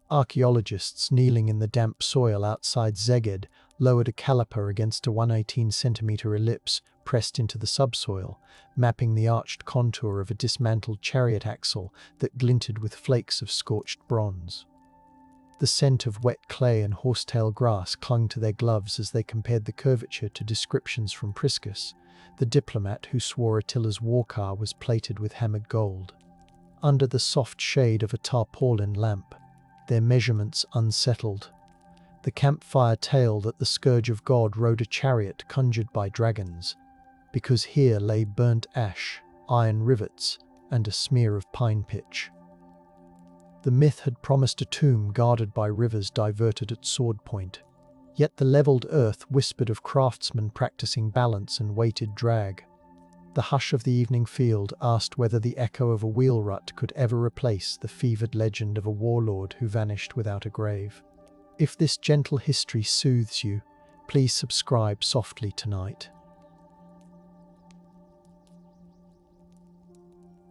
Archaeologists kneeling in the damp soil outside Szeged lowered a caliper against a 118-centimeter ellipse pressed into the subsoil, mapping the arched contour of a dismantled chariot axle that glinted with flakes of scorched bronze. The scent of wet clay and horsetail grass clung to their gloves as they compared the curvature to descriptions from Priscus, the diplomat who swore Attila's war car was plated with hammered gold. Under the soft shade of a tarpaulin lamp, their measurements unsettled. The campfire tale that the scourge of God rode a chariot conjured by dragons, because here lay burnt ash, iron rivets, and a smear of pine pitch. The myth had promised a tomb guarded by rivers diverted at sword point, yet the levelled earth whispered of craftsmen practicing balance and weighted drag. The hush of the evening field asked whether the echo of a wheel rut could ever replace the fevered legend of a warlord who vanished without a grave. If this gentle history soothes you, please subscribe softly tonight.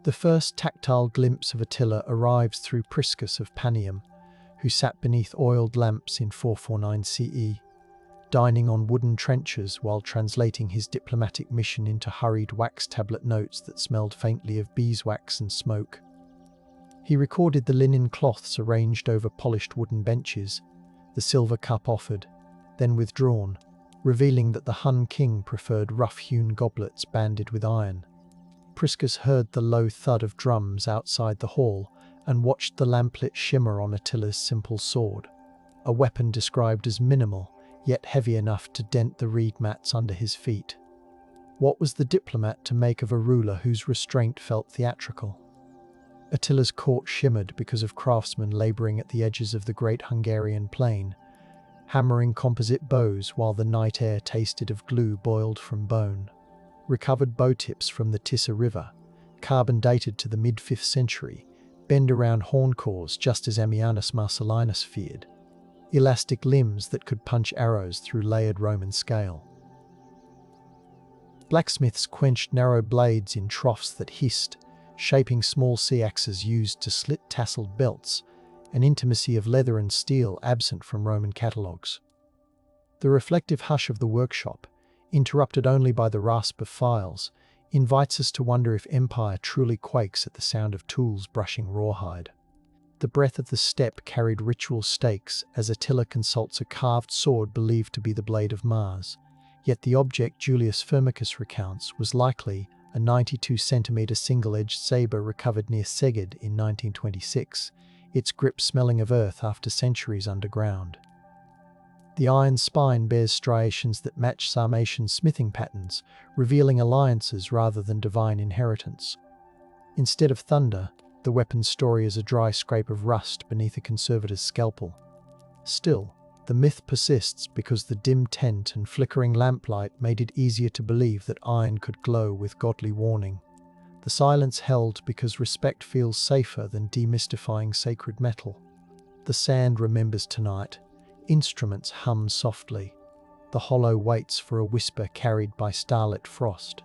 The first tactile glimpse of Attila arrives through Priscus of Panium, who sat beneath oiled lamps in 449 CE, dining on wooden trenchers while translating his diplomatic mission into hurried wax tablet notes that smelled faintly of beeswax and smoke. He recorded the linen cloths arranged over polished wooden benches, the silver cup offered, then withdrawn, revealing that the Hun king preferred rough-hewn goblets banded with iron. Priscus heard the low thud of drums outside the hall and watched the lamplit shimmer on Attila's simple sword, a weapon described as minimal, yet heavy enough to dent the reed mats under his feet. What was the diplomat to make of a ruler whose restraint felt theatrical? Attila's court shimmered because of craftsmen labouring at the edges of the great Hungarian plain, hammering composite bows while the night air tasted of glue boiled from bone. Recovered bow tips from the Tisa River, carbon dated to the mid-5th century, bend around horn cores just as Ammianus Marcellinus feared. Elastic limbs that could punch arrows through layered Roman scale. Blacksmiths quenched narrow blades in troughs that hissed, shaping small sea axes used to slit tasseled belts, an intimacy of leather and steel absent from Roman catalogues. The reflective hush of the workshop, interrupted only by the rasp of files, invites us to wonder if empire truly quakes at the sound of tools brushing rawhide. The breath of the steppe carried ritual stakes as Attila consults a carved sword believed to be the blade of Mars, yet the object Julius Firmicus recounts was likely a 92-centimeter single-edged sabre recovered near Szeged in 1926, its grip smelling of earth after centuries underground. The iron spine bears striations that match Sarmatian smithing patterns, revealing alliances rather than divine inheritance. Instead of thunder, the weapon's story is a dry scrape of rust beneath a conservator's scalpel. Still, the myth persists because the dim tent and flickering lamplight made it easier to believe that iron could glow with godly warning. The silence held because respect feels safer than demystifying sacred metal. The sand remembers tonight. Instruments hum softly. The hollow waits for a whisper carried by starlit frost.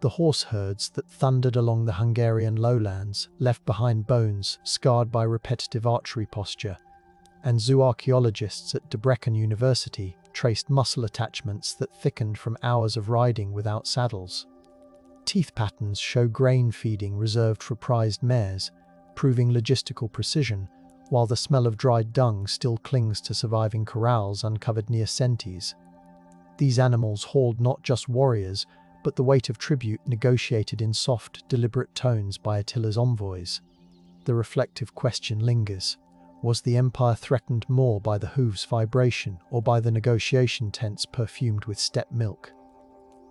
The horse herds that thundered along the Hungarian lowlands left behind bones scarred by repetitive archery posture, and zooarchaeologists at Debrecen University traced muscle attachments that thickened from hours of riding without saddles. Teeth patterns show grain feeding reserved for prized mares, proving logistical precision, while the smell of dried dung still clings to surviving corrals uncovered near Sentes. These animals hauled not just warriors, but the weight of tribute negotiated in soft, deliberate tones by Attila's envoys. The reflective question lingers. Was the empire threatened more by the hooves' vibration or by the negotiation tents perfumed with steppe milk?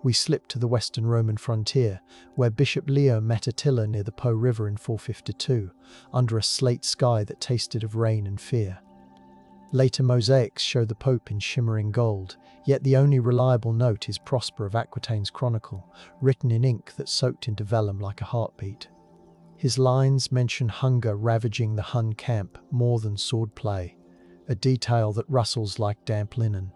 We slip to the western Roman frontier, where Bishop Leo met Attila near the Po River in 452, under a slate sky that tasted of rain and fear. Later mosaics show the Pope in shimmering gold, yet the only reliable note is Prosper of Aquitaine's chronicle, written in ink that soaked into vellum like a heartbeat. His lines mention hunger ravaging the Hun camp more than swordplay, a detail that rustles like damp linen.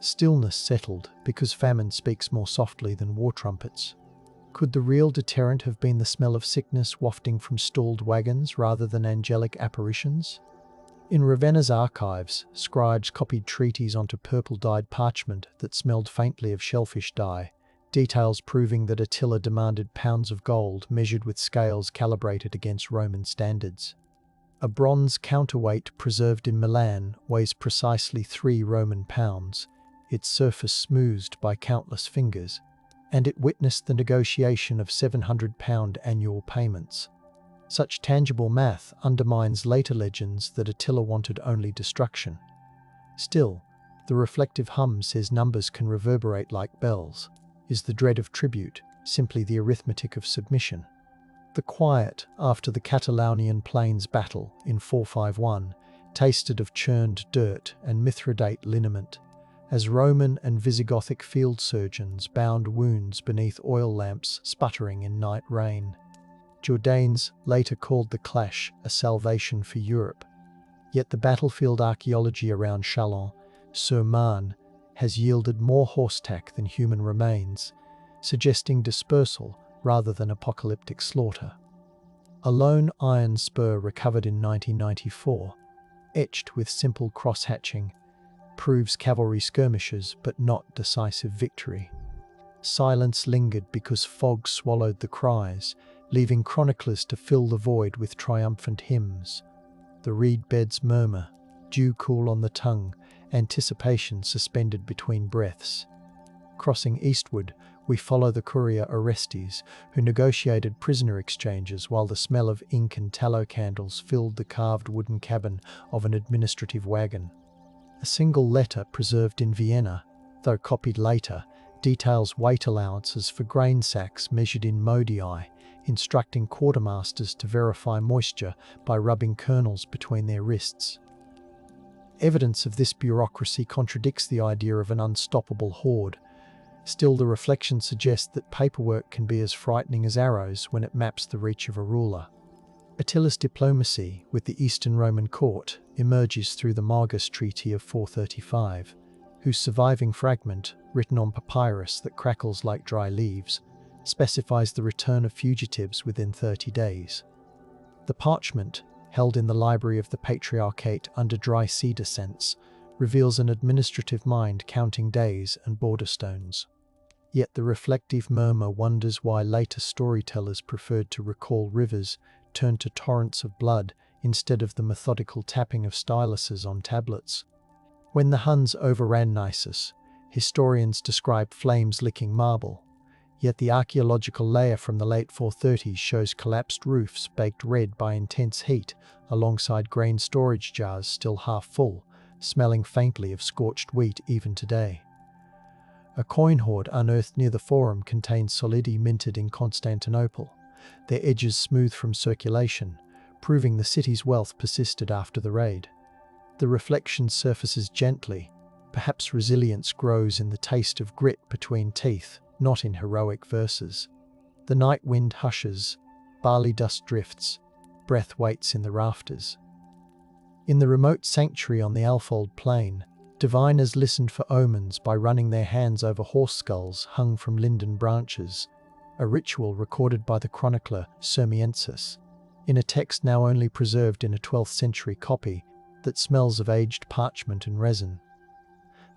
Stillness settled because famine speaks more softly than war trumpets. Could the real deterrent have been the smell of sickness wafting from stalled wagons rather than angelic apparitions? In Ravenna's archives, scribes copied treaties onto purple-dyed parchment that smelled faintly of shellfish dye, details proving that Attila demanded pounds of gold measured with scales calibrated against Roman standards. A bronze counterweight preserved in Milan weighs precisely 3 Roman pounds, its surface smoothed by countless fingers, and it witnessed the negotiation of £700 annual payments. Such tangible math undermines later legends that Attila wanted only destruction. Still, the reflective hum says numbers can reverberate like bells. Is the dread of tribute simply the arithmetic of submission? The quiet after the Catalaunian Plains battle in 451 tasted of churned dirt and Mithridate liniment, as Roman and Visigothic field surgeons bound wounds beneath oil lamps sputtering in night rain. Jourdains later called the clash a salvation for Europe. Yet the battlefield archaeology around Chalon-sur-Marne has yielded more horsetack than human remains, suggesting dispersal rather than apocalyptic slaughter. A lone iron spur recovered in 1994, etched with simple cross-hatching, proves cavalry skirmishes but not decisive victory. Silence lingered because fog swallowed the cries, leaving chroniclers to fill the void with triumphant hymns. The reed beds murmur, dew cool on the tongue, anticipation suspended between breaths. Crossing eastward, we follow the courier Orestes, who negotiated prisoner exchanges while the smell of ink and tallow candles filled the carved wooden cabin of an administrative wagon. A single letter preserved in Vienna, though copied later, details weight allowances for grain sacks measured in modii, instructing quartermasters to verify moisture by rubbing kernels between their wrists. Evidence of this bureaucracy contradicts the idea of an unstoppable horde. Still, the reflection suggests that paperwork can be as frightening as arrows when it maps the reach of a ruler. Attila's diplomacy with the Eastern Roman court emerges through the Margus Treaty of 435, whose surviving fragment, written on papyrus that crackles like dry leaves, specifies the return of fugitives within 30 days. The parchment, held in the library of the Patriarchate under dry cedar scents, reveals an administrative mind counting days and border stones. Yet the reflective murmur wonders why later storytellers preferred to recall rivers turned to torrents of blood instead of the methodical tapping of styluses on tablets. When the Huns overran Nisus, historians describe flames licking marble, yet the archaeological layer from the late 430s shows collapsed roofs baked red by intense heat alongside grain storage jars still half full, smelling faintly of scorched wheat even today. A coin hoard unearthed near the Forum contains solidi minted in Constantinople, their edges smooth from circulation, proving the city's wealth persisted after the raid. The reflection surfaces gently, perhaps resilience grows in the taste of grit between teeth, not in heroic verses. The night wind hushes, barley dust drifts, breath waits in the rafters. In the remote sanctuary on the Alfold Plain, diviners listened for omens by running their hands over horse skulls hung from linden branches, a ritual recorded by the chronicler Sirmiensis, in a text now only preserved in a 12th century copy that smells of aged parchment and resin.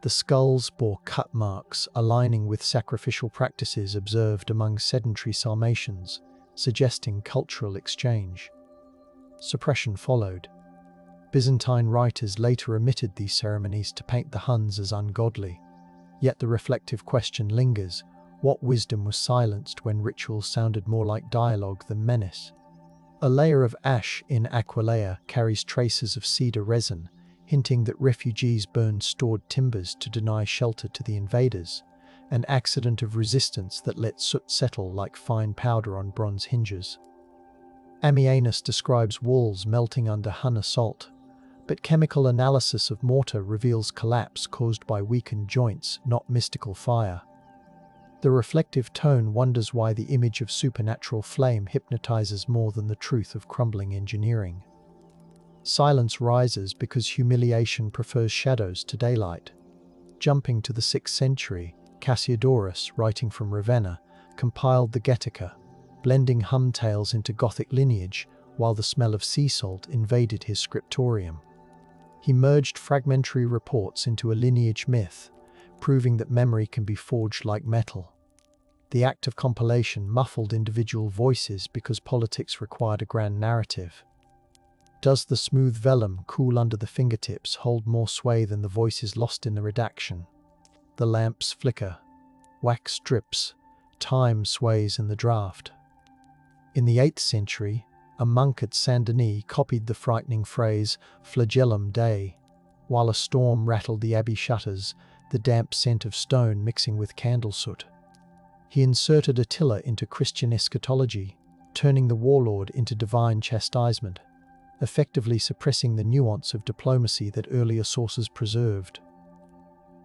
The skulls bore cut marks aligning with sacrificial practices observed among sedentary Sarmatians, suggesting cultural exchange. Suppression followed. Byzantine writers later omitted these ceremonies to paint the Huns as ungodly. Yet the reflective question lingers: what wisdom was silenced when rituals sounded more like dialogue than menace? A layer of ash in Aquileia carries traces of cedar resin, hinting that refugees burned stored timbers to deny shelter to the invaders, an accident of resistance that let soot settle like fine powder on bronze hinges. Ammianus describes walls melting under Hun assault, but chemical analysis of mortar reveals collapse caused by weakened joints, not mystical fire. The reflective tone wonders why the image of supernatural flame hypnotizes more than the truth of crumbling engineering. Silence rises because humiliation prefers shadows to daylight. Jumping to the 6th century, Cassiodorus, writing from Ravenna, compiled the Getica, blending Hun tales into Gothic lineage while the smell of sea salt invaded his scriptorium. He merged fragmentary reports into a lineage myth, proving that memory can be forged like metal. The act of compilation muffled individual voices because politics required a grand narrative. Does the smooth vellum cool under the fingertips hold more sway than the voices lost in the redaction? The lamps flicker, wax drips, time sways in the draft. In the 8th century, a monk at Saint-Denis copied the frightening phrase flagellum Dei, while a storm rattled the abbey shutters, the damp scent of stone mixing with candle soot. He inserted Attila into Christian eschatology, turning the warlord into divine chastisement, effectively suppressing the nuance of diplomacy that earlier sources preserved.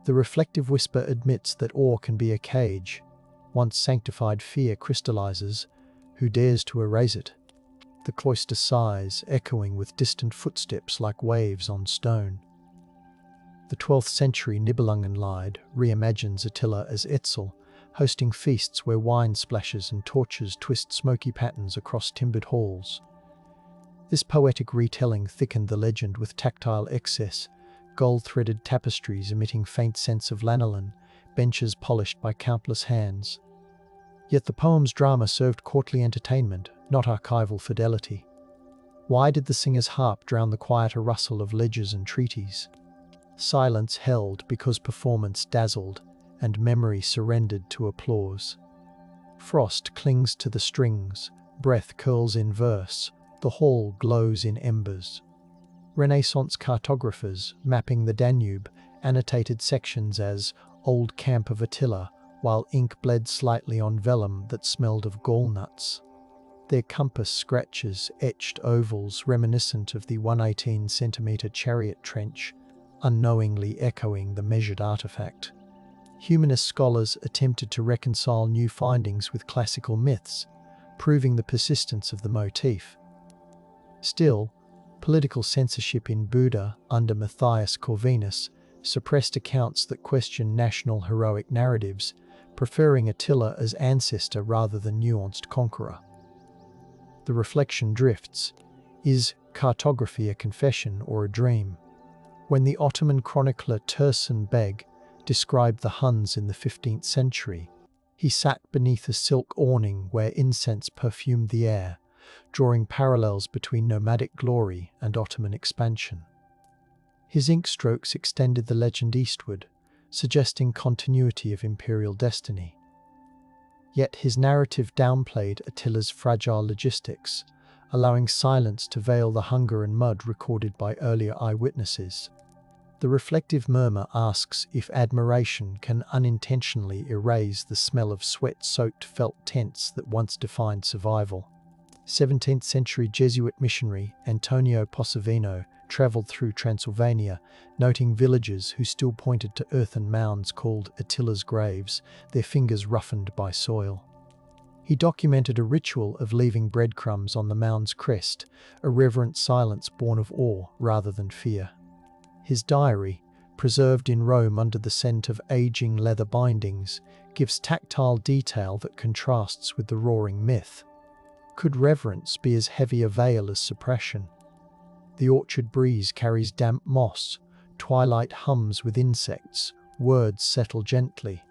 The reflective whisper admits that awe can be a cage. Once sanctified fear crystallizes, who dares to erase it? The cloister sighs, echoing with distant footsteps like waves on stone. The 12th century Nibelungenlied reimagines Attila as Etzel, hosting feasts where wine splashes and torches twist smoky patterns across timbered halls. This poetic retelling thickened the legend with tactile excess, gold-threaded tapestries emitting faint scents of lanolin, benches polished by countless hands. Yet the poem's drama served courtly entertainment, not archival fidelity. Why did the singer's harp drown the quieter rustle of ledgers and treaties? Silence held because performance dazzled, and memory surrendered to applause. Frost clings to the strings, breath curls in verse, the hall glows in embers. Renaissance cartographers, mapping the Danube, annotated sections as Old Camp of Attila, while ink bled slightly on vellum that smelled of gallnuts. Their compass scratches etched ovals reminiscent of the 118-centimetre chariot trench, unknowingly echoing the measured artifact. Humanist scholars attempted to reconcile new findings with classical myths, proving the persistence of the motif. Still, political censorship in Buda under Matthias Corvinus suppressed accounts that questioned national heroic narratives, preferring Attila as ancestor rather than nuanced conqueror. The reflection drifts. Is cartography a confession or a dream? When the Ottoman chronicler Tursun Beg described the Huns in the 15th century, he sat beneath a silk awning where incense perfumed the air, drawing parallels between nomadic glory and Ottoman expansion. His ink strokes extended the legend eastward, suggesting continuity of imperial destiny. Yet his narrative downplayed Attila's fragile logistics, allowing silence to veil the hunger and mud recorded by earlier eyewitnesses. The reflective murmur asks if admiration can unintentionally erase the smell of sweat-soaked felt tents that once defined survival. 17th century Jesuit missionary Antonio Posavino travelled through Transylvania, noting villagers who still pointed to earthen mounds called Attila's graves, their fingers roughened by soil. He documented a ritual of leaving breadcrumbs on the mound's crest, a reverent silence born of awe rather than fear. His diary, preserved in Rome under the scent of aging leather bindings, gives tactile detail that contrasts with the roaring myth. Could reverence be as heavy a veil as suppression? The orchard breeze carries damp moss, twilight hums with insects, words settle gently.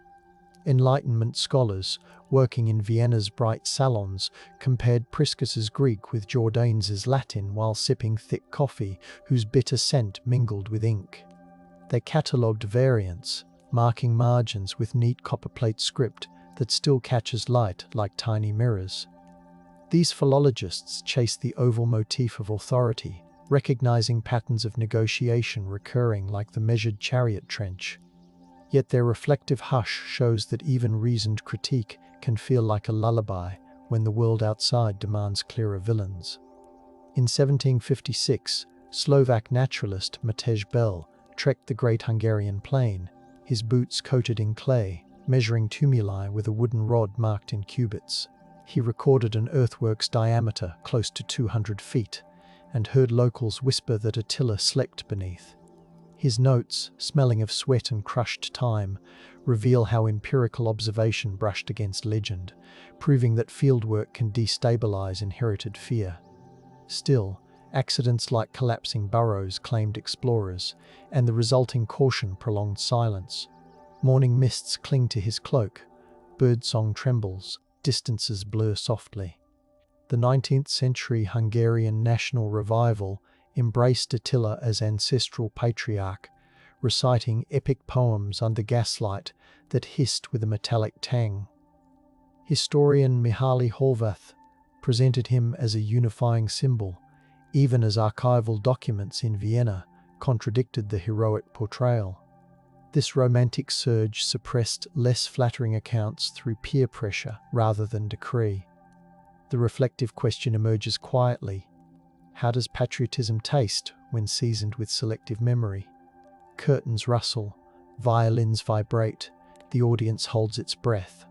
Enlightenment scholars, working in Vienna's bright salons, compared Priscus's Greek with Jordanes's Latin while sipping thick coffee whose bitter scent mingled with ink. They catalogued variants, marking margins with neat copperplate script that still catches light like tiny mirrors. These philologists chase the oval motif of authority, recognizing patterns of negotiation recurring like the measured chariot trench. Yet their reflective hush shows that even reasoned critique can feel like a lullaby when the world outside demands clearer villains. In 1756, Slovak naturalist Matej Bel trekked the Great Hungarian Plain, his boots coated in clay, measuring tumuli with a wooden rod marked in cubits. He recorded an earthwork's diameter close to 200 feet, and heard locals whisper that Attila slept beneath. His notes, smelling of sweat and crushed time, reveal how empirical observation brushed against legend, proving that fieldwork can destabilize inherited fear. Still, Accidents like collapsing burrows claimed explorers, and the resulting caution prolonged silence. Morning mists cling to his cloak, birdsong trembles, distances blur softly. The 19th century Hungarian national revival embraced Attila as ancestral patriarch, reciting epic poems under gaslight that hissed with a metallic tang. Historian Mihaly Horváth presented him as a unifying symbol, even as archival documents in Vienna contradicted the heroic portrayal. This romantic surge suppressed less flattering accounts through peer pressure rather than decree. The reflective question emerges quietly. How does patriotism taste when seasoned with selective memory? Curtains rustle, violins vibrate, the audience holds its breath.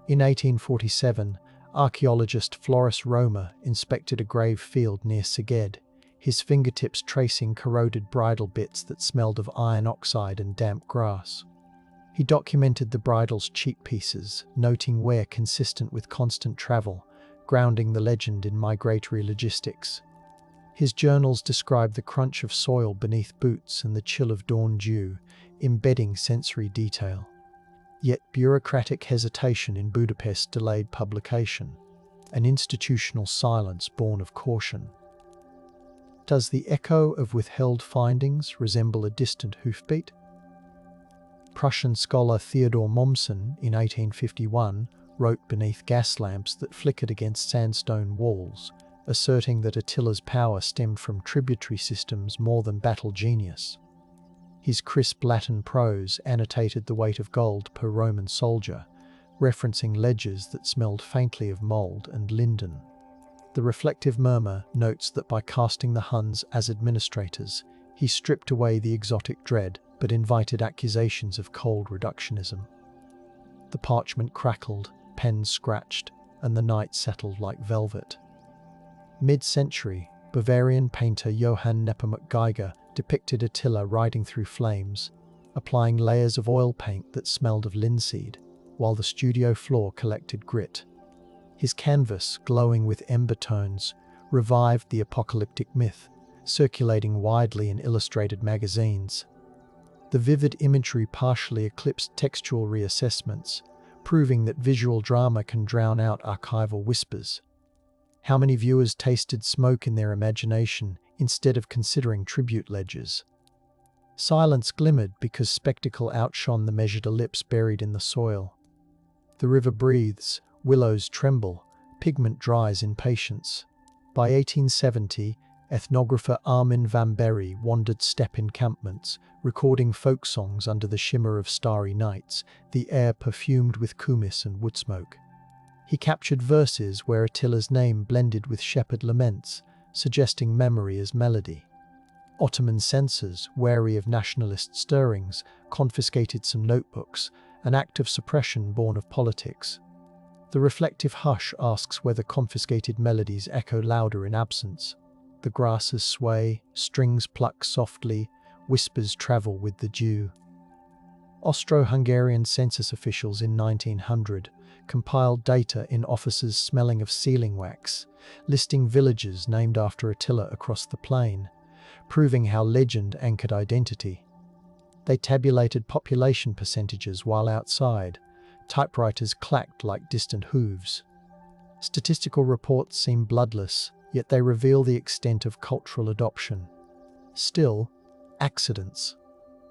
In 1847, archaeologist Floris Roma inspected a grave field near Szeged, his fingertips tracing corroded bridle bits that smelled of iron oxide and damp grass. He documented the bridle's cheek pieces, noting wear consistent with constant travel, grounding the legend in migratory logistics. His journals describe the crunch of soil beneath boots and the chill of dawn dew, embedding sensory detail. Yet bureaucratic hesitation in Budapest delayed publication, an institutional silence born of caution. Does the echo of withheld findings resemble a distant hoofbeat? Prussian scholar Theodor Mommsen in 1851 wrote beneath gas lamps that flickered against sandstone walls, asserting that Attila's power stemmed from tributary systems more than battle genius. His crisp Latin prose annotated the weight of gold per Roman soldier, referencing ledgers that smelled faintly of mould and linden. The reflective murmur notes that by casting the Huns as administrators, he stripped away the exotic dread but invited accusations of cold reductionism. The parchment crackled, pens scratched, and the night settled like velvet. Mid-century, Bavarian painter Johann Nepomuk Geiger depicted Attila riding through flames, applying layers of oil paint that smelled of linseed, while the studio floor collected grit. His canvas, glowing with ember tones, revived the apocalyptic myth, circulating widely in illustrated magazines. The vivid imagery partially eclipsed textual reassessments, proving that visual drama can drown out archival whispers. How many viewers tasted smoke in their imagination instead of considering tribute ledgers? Silence glimmered because spectacle outshone the measured ellipse buried in the soil. The river breathes, willows tremble, pigment dries in patience. By 1870, ethnographer Armin van Berry wandered steppe encampments, recording folk songs under the shimmer of starry nights, the air perfumed with kumis and wood smoke. He captured verses where Attila's name blended with shepherd laments, suggesting memory as melody. Ottoman censors, wary of nationalist stirrings, confiscated some notebooks, an act of suppression born of politics. The reflective hush asks whether confiscated melodies echo louder in absence. The grasses sway, strings pluck softly, whispers travel with the dew. Austro-Hungarian census officials in 1900 compiled data in offices smelling of sealing wax, listing villages named after Attila across the plain, proving how legend anchored identity. They tabulated population percentages while outside. Typewriters clacked like distant hooves. Statistical reports seem bloodless, yet they reveal the extent of cultural adoption. Still, accidents,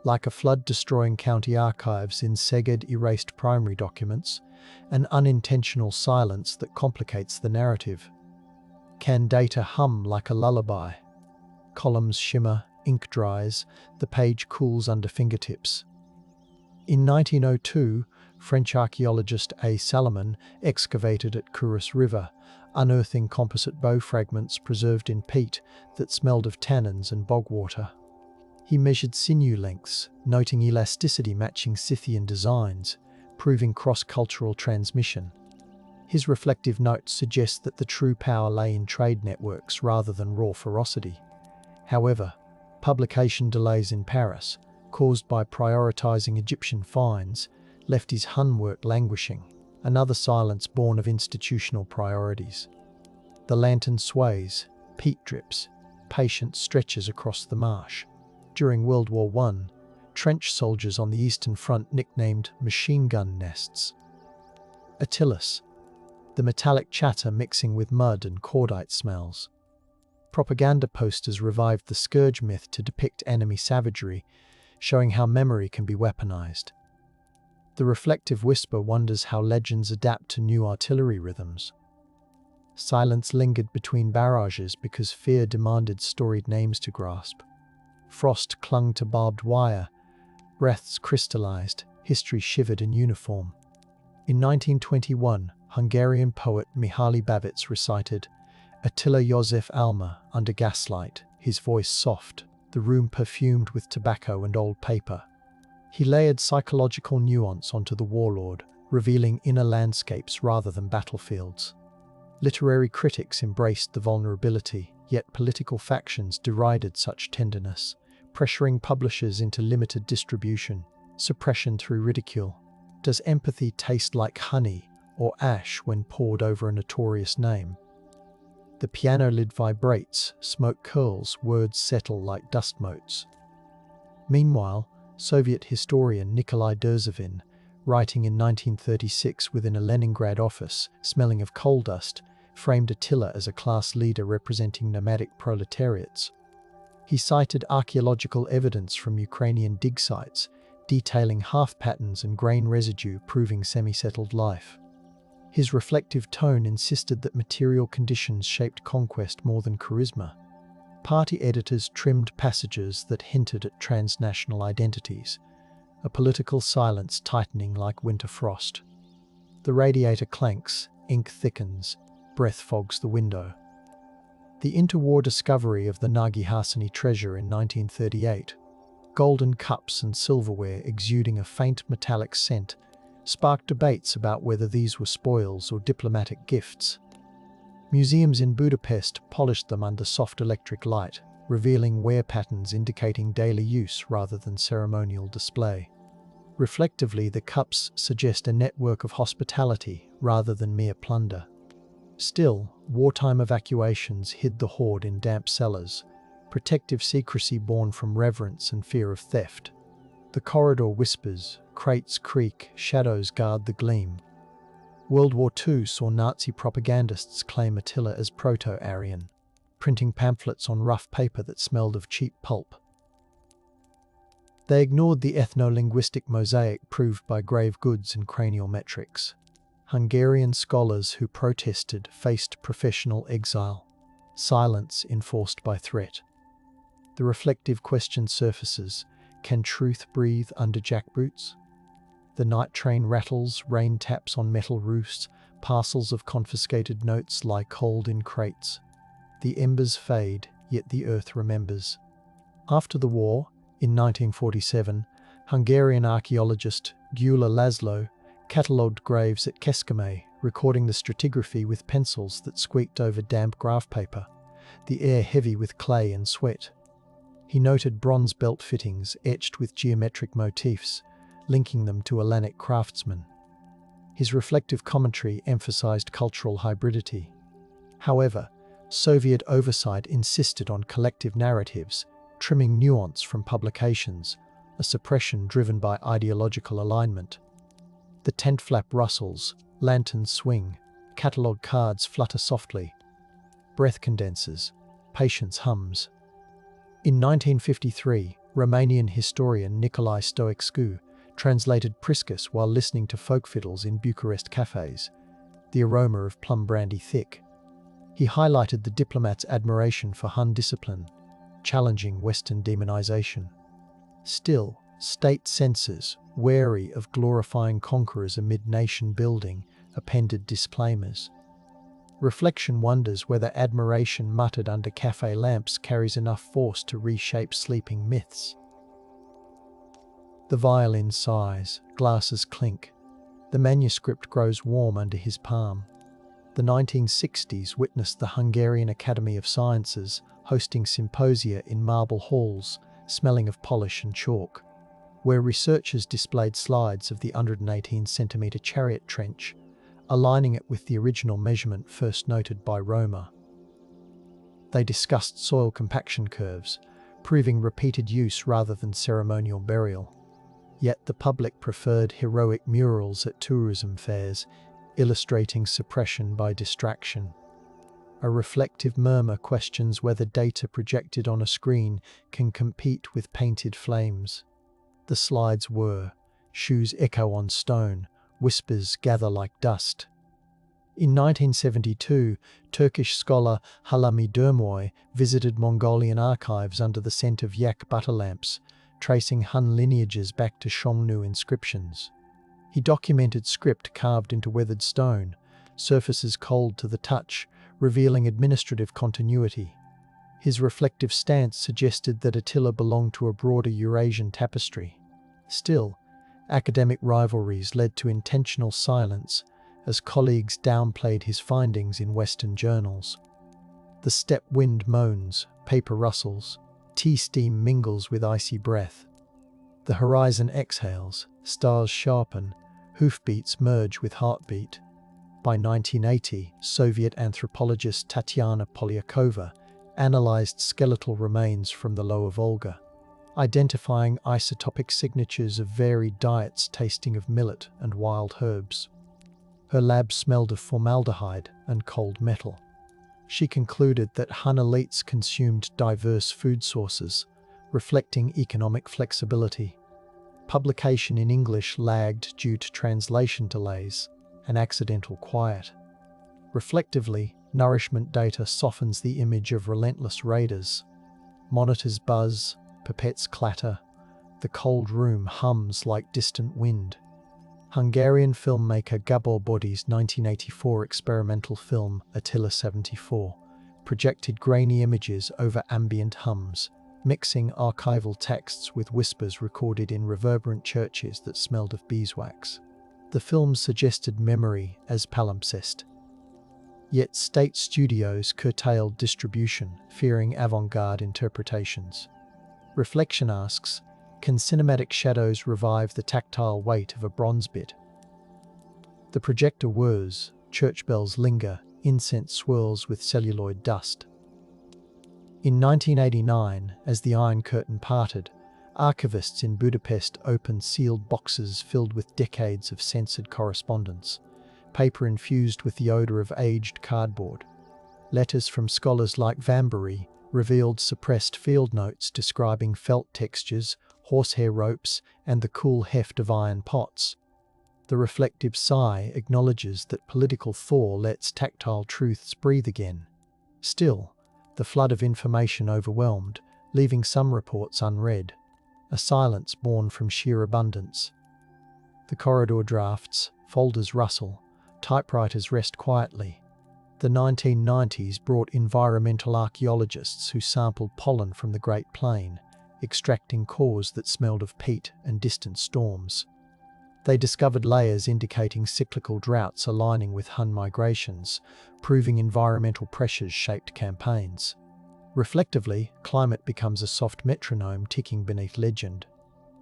like a flood destroying county archives in Szeged erased primary documents, an unintentional silence that complicates the narrative. Can data hum like a lullaby? Columns shimmer, ink dries, the page cools under fingertips. In 1902, French archaeologist A. Salomon excavated at Kouros River, unearthing composite bow fragments preserved in peat that smelled of tannins and bog water. He measured sinew lengths, noting elasticity matching Scythian designs, proving cross-cultural transmission. His reflective notes suggest that the true power lay in trade networks rather than raw ferocity. However, publication delays in Paris, caused by prioritizing Egyptian finds, left his Hun work languishing, another silence born of institutional priorities. The lantern sways, peat drips, patient stretches across the marsh. During World War I, trench soldiers on the Eastern Front nicknamed machine gun nests. Attilas, the metallic chatter mixing with mud and cordite smells. Propaganda posters revived the scourge myth to depict enemy savagery, showing how memory can be weaponized. The reflective whisper wonders how legends adapt to new artillery rhythms. Silence lingered between barrages because fear demanded storied names to grasp. Frost clung to barbed wire, breaths crystallized, history shivered in uniform. In 1921, Hungarian poet Mihaly Babits recited Attila József Alma under gaslight, his voice soft, the room perfumed with tobacco and old paper. He layered psychological nuance onto the warlord, revealing inner landscapes rather than battlefields. Literary critics embraced the vulnerability, yet political factions derided such tenderness, pressuring publishers into limited distribution, suppression through ridicule. Does empathy taste like honey or ash when poured over a notorious name? The piano lid vibrates, smoke curls, words settle like dust motes. Meanwhile, Soviet historian Nikolai Derzhavin, writing in 1936 within a Leningrad office, smelling of coal dust, framed Attila as a class leader representing nomadic proletariats. He cited archaeological evidence from Ukrainian dig sites, detailing half patterns and grain residue proving semi-settled life. His reflective tone insisted that material conditions shaped conquest more than charisma. Party editors trimmed passages that hinted at transnational identities, a political silence tightening like winter frost. The radiator clanks, ink thickens, breath fogs the window. The interwar discovery of the Nagy Harsany treasure in 1938, golden cups and silverware exuding a faint metallic scent, sparked debates about whether these were spoils or diplomatic gifts. Museums in Budapest polished them under soft electric light, revealing wear patterns indicating daily use rather than ceremonial display. Reflectively, the cups suggest a network of hospitality rather than mere plunder. Still, wartime evacuations hid the hoard in damp cellars, protective secrecy born from reverence and fear of theft. The corridor whispers, crates creak, shadows guard the gleam. World War II saw Nazi propagandists claim Attila as Proto-Aryan, printing pamphlets on rough paper that smelled of cheap pulp. They ignored the ethno-linguistic mosaic proved by grave goods and cranial metrics. Hungarian scholars who protested faced professional exile, silence enforced by threat. The reflective question surfaces: can truth breathe under jackboots? The night train rattles, rain taps on metal roofs, parcels of confiscated notes lie cold in crates. The embers fade, yet the earth remembers. After the war, in 1947, Hungarian archaeologist Gyula Laszlo catalogued graves at Kecskemét, recording the stratigraphy with pencils that squeaked over damp graph paper, the air heavy with clay and sweat. He noted bronze belt fittings etched with geometric motifs, linking them to Hellenic craftsmen. His reflective commentary emphasized cultural hybridity. However, Soviet oversight insisted on collective narratives, trimming nuance from publications, a suppression driven by ideological alignment. The tent flap rustles, lanterns swing, catalogue cards flutter softly. Breath condenses, patience hums. In 1953, Romanian historian Nicolae Stoicscu translated Priscus while listening to folk fiddles in Bucharest cafes, the aroma of plum brandy thick. He highlighted the diplomat's admiration for Hun discipline, challenging Western demonization. Still, state censors, wary of glorifying conquerors amid nation building, appended disclaimers. Reflection wonders whether admiration muttered under cafe lamps carries enough force to reshape sleeping myths. The violin sighs, glasses clink. The manuscript grows warm under his palm. The 1960s witnessed the Hungarian Academy of Sciences hosting symposia in marble halls, smelling of polish and chalk, where researchers displayed slides of the 118-centimetre chariot trench, aligning it with the original measurement first noted by Roma. They discussed soil compaction curves, proving repeated use rather than ceremonial burial. Yet the public preferred heroic murals at tourism fairs, illustrating suppression by distraction. A reflective murmur questions whether data projected on a screen can compete with painted flames. The slides were, shoes echo on stone, whispers gather like dust. In 1972, Turkish scholar Halami Durmoy visited Mongolian archives under the scent of yak butter lamps, tracing Han lineages back to Xiongnu inscriptions. He documented script carved into weathered stone, surfaces cold to the touch, revealing administrative continuity. His reflective stance suggested that Attila belonged to a broader Eurasian tapestry. Still, academic rivalries led to intentional silence as colleagues downplayed his findings in Western journals. The steppe wind moans, paper rustles, tea steam mingles with icy breath. The horizon exhales, stars sharpen, hoofbeats merge with heartbeat. By 1980, Soviet anthropologist Tatyana Polyakova analyzed skeletal remains from the Lower Volga, identifying isotopic signatures of varied diets tasting of millet and wild herbs. Her lab smelled of formaldehyde and cold metal. She concluded that Han elites consumed diverse food sources, reflecting economic flexibility. Publication in English lagged due to translation delays and accidental quiet. Reflectively, nourishment data softens the image of relentless raiders. Monitors buzz, pipettes clatter, the cold room hums like distant wind. Hungarian filmmaker Gabor Body's 1984 experimental film Attila 74 projected grainy images over ambient hums, mixing archival texts with whispers recorded in reverberant churches that smelled of beeswax. The film suggested memory as palimpsest. Yet state studios curtailed distribution, fearing avant-garde interpretations. Reflection asks, can cinematic shadows revive the tactile weight of a bronze bit? The projector whirs, church bells linger, incense swirls with celluloid dust. In 1989, as the Iron Curtain parted, archivists in Budapest opened sealed boxes filled with decades of censored correspondence, paper infused with the odour of aged cardboard. Letters from scholars like Vambury revealed suppressed field notes describing felt textures, horsehair ropes, and the cool heft of iron pots. The reflective sigh acknowledges that political thaw lets tactile truths breathe again. Still, the flood of information overwhelmed, leaving some reports unread, a silence born from sheer abundance. The corridor drafts, folders rustle, typewriters rest quietly. The 1990s brought environmental archaeologists who sampled pollen from the Great Plain, extracting cores that smelled of peat and distant storms. They discovered layers indicating cyclical droughts aligning with Hun migrations, proving environmental pressures shaped campaigns. Reflectively, climate becomes a soft metronome ticking beneath legend.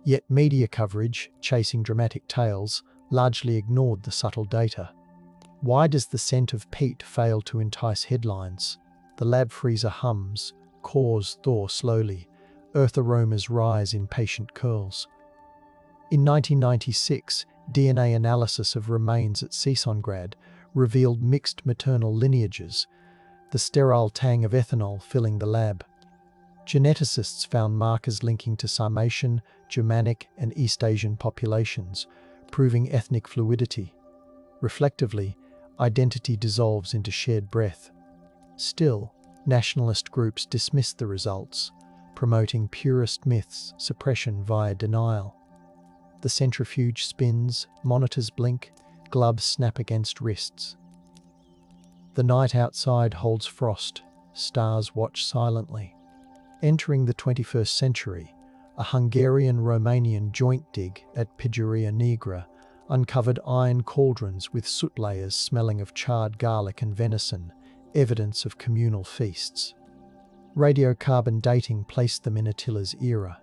Yet media coverage, chasing dramatic tales, largely ignored the subtle data. Why does the scent of peat fail to entice headlines? The lab freezer hums, cores thaw slowly, earth aromas rise in patient curls. In 1996, DNA analysis of remains at Sisongrad revealed mixed maternal lineages, the sterile tang of ethanol filling the lab. Geneticists found markers linking to Sarmatian, Germanic, and East Asian populations, proving ethnic fluidity. Reflectively, identity dissolves into shared breath. Still, nationalist groups dismiss the results, promoting purist myths, suppression via denial. The centrifuge spins, monitors blink, gloves snap against wrists. The night outside holds frost, stars watch silently. Entering the 21st century, a Hungarian-Romanian joint dig at Pigeria Negra uncovered iron cauldrons with soot layers smelling of charred garlic and venison, evidence of communal feasts. Radiocarbon dating placed them in Attila's era.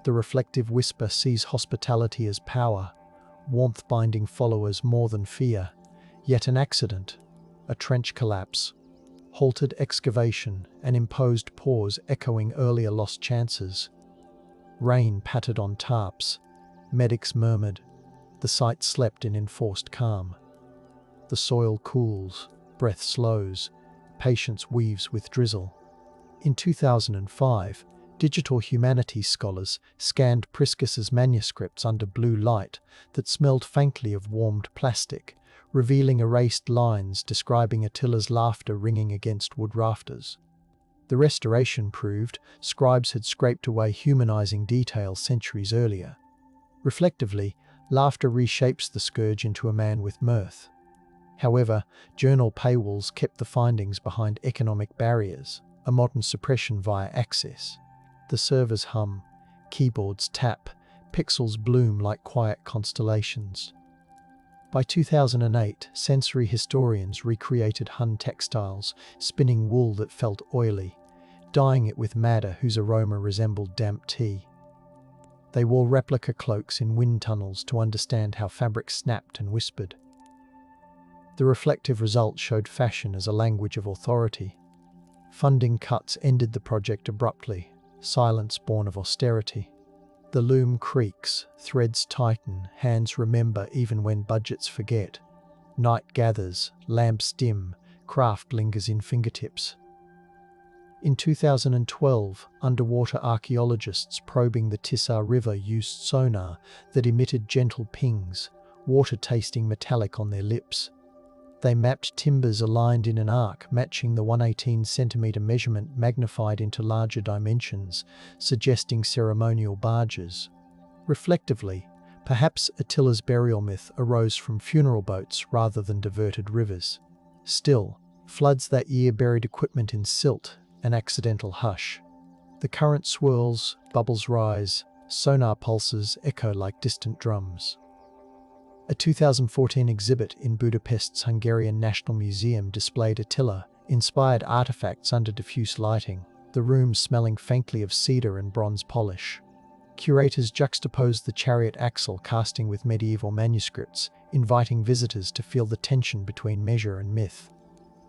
The reflective whisper sees hospitality as power, warmth binding followers more than fear, yet an accident, a trench collapse. halted excavation, an imposed pause echoing earlier lost chances. Rain pattered on tarps. Medics murmured. The site slept in enforced calm. The soil cools, breath slows, patience weaves with drizzle. In 2005, digital humanities scholars scanned Priscus's manuscripts under blue light that smelled faintly of warmed plastic, revealing erased lines describing Attila's laughter ringing against wood rafters. The restoration proved scribes had scraped away humanizing details centuries earlier. Reflectively, laughter reshapes the scourge into a man with mirth. However, journal paywalls kept the findings behind economic barriers, a modern suppression via access. The servers hum, keyboards tap, pixels bloom like quiet constellations. By 2008, sensory historians recreated Hun textiles, spinning wool that felt oily, dyeing it with madder whose aroma resembled damp tea. They wore replica cloaks in wind tunnels to understand how fabric snapped and whispered. The reflective result showed fashion as a language of authority. Funding cuts ended the project abruptly, silence born of austerity. The loom creaks, threads tighten, hands remember even when budgets forget. Night gathers, lamps dim, craft lingers in fingertips. In 2012, underwater archaeologists probing the Tisar River used sonar that emitted gentle pings, water tasting metallic on their lips. They mapped timbers aligned in an arc matching the 118-centimeter measurement magnified into larger dimensions, suggesting ceremonial barges. Reflectively, perhaps Attila's burial myth arose from funeral boats rather than diverted rivers. Still, floods that year buried equipment in silt, an accidental hush. The current swirls, bubbles rise, sonar pulses echo like distant drums. A 2014 exhibit in Budapest's Hungarian National Museum displayed Attila-inspired artifacts under diffuse lighting, the room smelling faintly of cedar and bronze polish. Curators juxtaposed the chariot axle casting with medieval manuscripts, inviting visitors to feel the tension between measure and myth.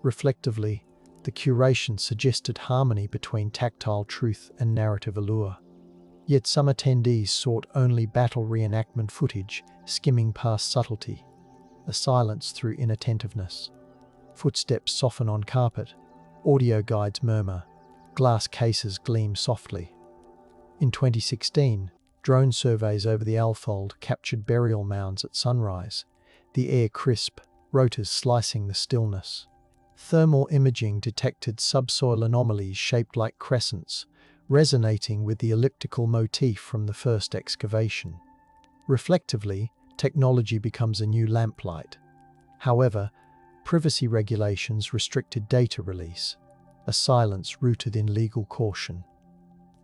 Reflectively, the curation suggested harmony between tactile truth and narrative allure. Yet some attendees sought only battle reenactment footage, skimming past subtlety. A silence through inattentiveness. Footsteps soften on carpet. Audio guides murmur. Glass cases gleam softly. In 2016, drone surveys over the Alfold captured burial mounds at sunrise. The air crisp, rotors slicing the stillness. Thermal imaging detected subsoil anomalies shaped like crescents, resonating with the elliptical motif from the first excavation. Reflectively, technology becomes a new lamplight. However, privacy regulations restricted data release, a silence rooted in legal caution.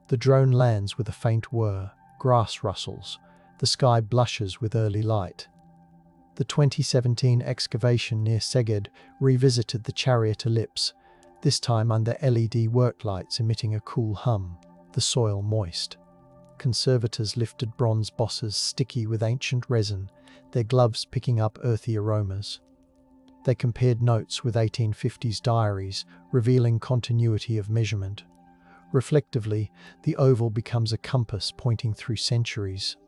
The drone lands with a faint whir, grass rustles, the sky blushes with early light. The 2017 excavation near Szeged revisited the chariot ellipse, this time under LED worklights emitting a cool hum, the soil moist. Conservators lifted bronze bosses sticky with ancient resin, their gloves picking up earthy aromas. They compared notes with 1850s diaries, revealing continuity of measurement. Reflectively, the oval becomes a compass pointing through centuries.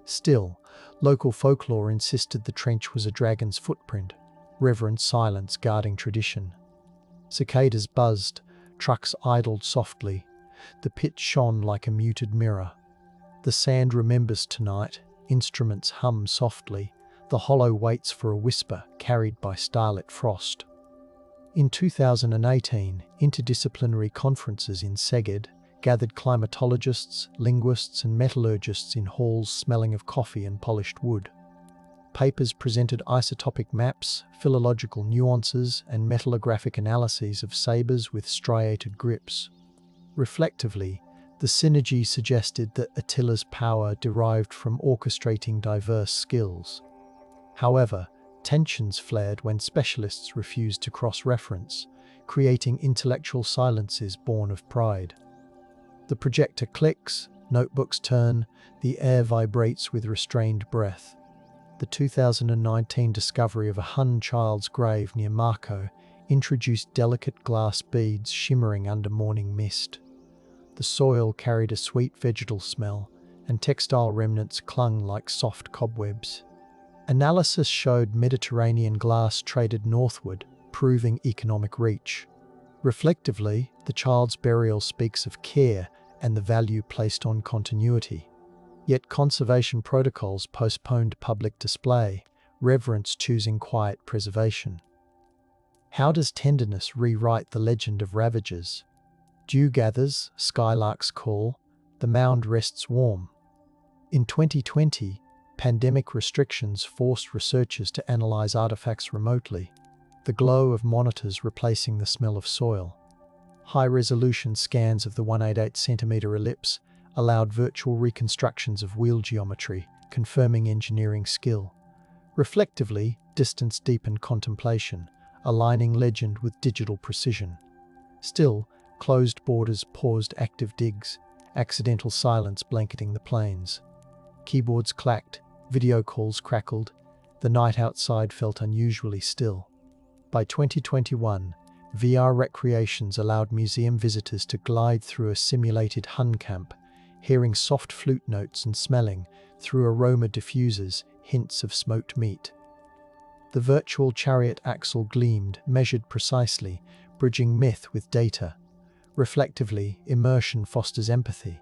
Still, local folklore insisted the trench was a dragon's footprint, reverent silence guarding tradition. Cicadas buzzed, trucks idled softly, the pit shone like a muted mirror. The sand remembers tonight, instruments hum softly, the hollow waits for a whisper carried by starlit frost. In 2018, interdisciplinary conferences in Szeged gathered climatologists, linguists and metallurgists in halls smelling of coffee and polished wood. Papers presented isotopic maps, philological nuances and metallographic analyses of sabres with striated grips. Reflectively, the synergy suggested that Attila's power derived from orchestrating diverse skills. However, tensions flared when specialists refused to cross-reference, creating intellectual silences born of pride. The projector clicks, notebooks turn, the air vibrates with restrained breath. The 2019 discovery of a Hun child's grave near Marko introduced delicate glass beads shimmering under morning mist. The soil carried a sweet vegetal smell, and textile remnants clung like soft cobwebs. Analysis showed Mediterranean glass traded northward, proving economic reach. Reflectively, the child's burial speaks of care and the value placed on continuity. Yet conservation protocols postponed public display, reverence choosing quiet preservation. How does tenderness rewrite the legend of ravages? Dew gathers, skylarks call, the mound rests warm. In 2020, pandemic restrictions forced researchers to analyze artifacts remotely, the glow of monitors replacing the smell of soil. High-resolution scans of the 188-centimetre ellipse allowed virtual reconstructions of wheel geometry, confirming engineering skill. Reflectively, distance deepened contemplation, aligning legend with digital precision. Still, closed borders paused active digs, accidental silence blanketing the plains. Keyboards clacked, video calls crackled, the night outside felt unusually still. By 2021, VR recreations allowed museum visitors to glide through a simulated Hun camp, hearing soft flute notes and smelling, through aroma diffusers, hints of smoked meat. The virtual chariot axle gleamed, measured precisely, bridging myth with data. Reflectively, immersion fosters empathy.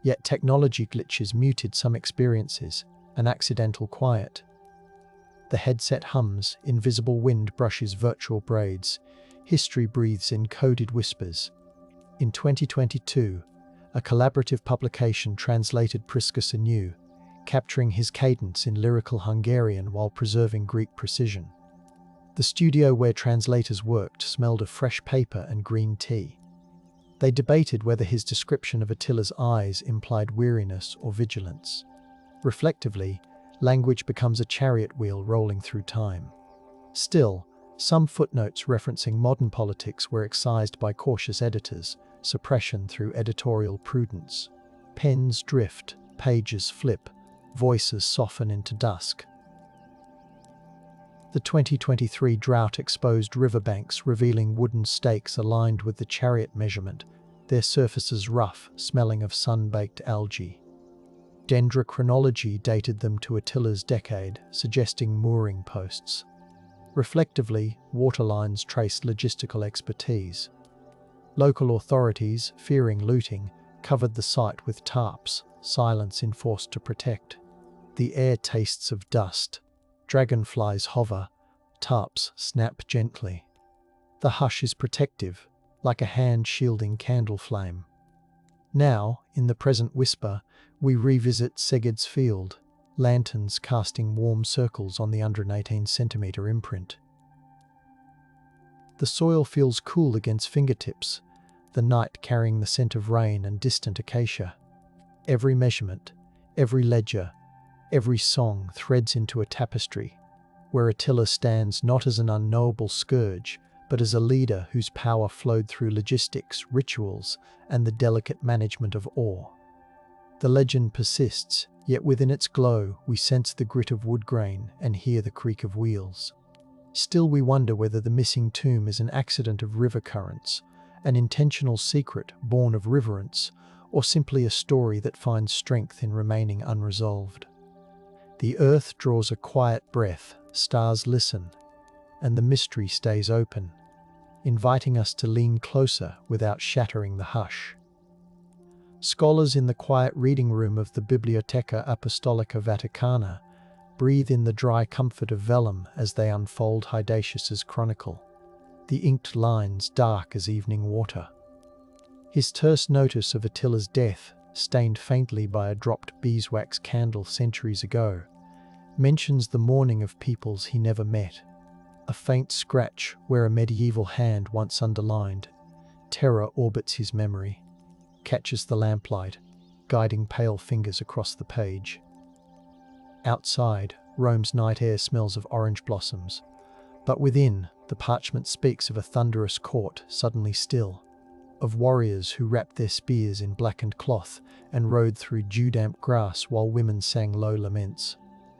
Yet technology glitches muted some experiences, an accidental quiet. The headset hums, invisible wind brushes virtual braids, history breathes in coded whispers. In 2022, a collaborative publication translated Priscus anew, capturing his cadence in lyrical Hungarian while preserving Greek precision. The studio where translators worked smelled of fresh paper and green tea. They debated whether his description of Attila's eyes implied weariness or vigilance. Reflectively, language becomes a chariot wheel rolling through time. Still, some footnotes referencing modern politics were excised by cautious editors, suppression through editorial prudence. Pens drift, pages flip, voices soften into dusk. The 2023 drought exposed riverbanks revealing wooden stakes aligned with the chariot measurement, their surfaces rough, smelling of sun-baked algae. Dendrochronology dated them to Attila's decade, suggesting mooring posts. Reflectively, waterlines traced logistical expertise. Local authorities, fearing looting, covered the site with tarps, silence enforced to protect. The air tastes of dust. Dragonflies hover, tarps snap gently. The hush is protective, like a hand shielding candle flame. Now, in the present whisper, we revisit Seged's field, lanterns casting warm circles on the 118-centimetre imprint. The soil feels cool against fingertips, the night carrying the scent of rain and distant acacia. Every measurement, every ledger, every song threads into a tapestry, where Attila stands not as an unknowable scourge, but as a leader whose power flowed through logistics, rituals, and the delicate management of awe. The legend persists, yet within its glow we sense the grit of wood grain and hear the creak of wheels. Still we wonder whether the missing tomb is an accident of river currents, an intentional secret born of reverence, or simply a story that finds strength in remaining unresolved. The earth draws a quiet breath, stars listen, and the mystery stays open, inviting us to lean closer without shattering the hush. Scholars in the quiet reading room of the Biblioteca Apostolica Vaticana breathe in the dry comfort of vellum as they unfold Hydatius's chronicle, the inked lines dark as evening water. His terse notice of Attila's death, stained faintly by a dropped beeswax candle centuries ago, mentions the mourning of peoples he never met. A faint scratch where a medieval hand once underlined. Terror orbits his memory, catches the lamplight, guiding pale fingers across the page. Outside, Rome's night air smells of orange blossoms, but within, the parchment speaks of a thunderous court suddenly still, of warriors who wrapped their spears in blackened cloth and rode through dew-damp grass while women sang low laments.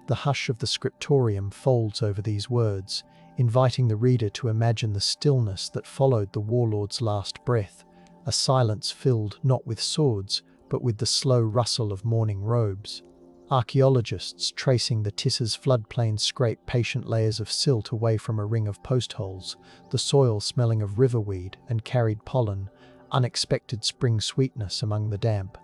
The hush of the scriptorium folds over these words, inviting the reader to imagine the stillness that followed the warlord's last breath, a silence filled not with swords, but with the slow rustle of morning robes. Archaeologists tracing the Tissa's floodplain scrape patient layers of silt away from a ring of post holes, the soil smelling of riverweed and carried pollen, unexpected spring sweetness among the damp.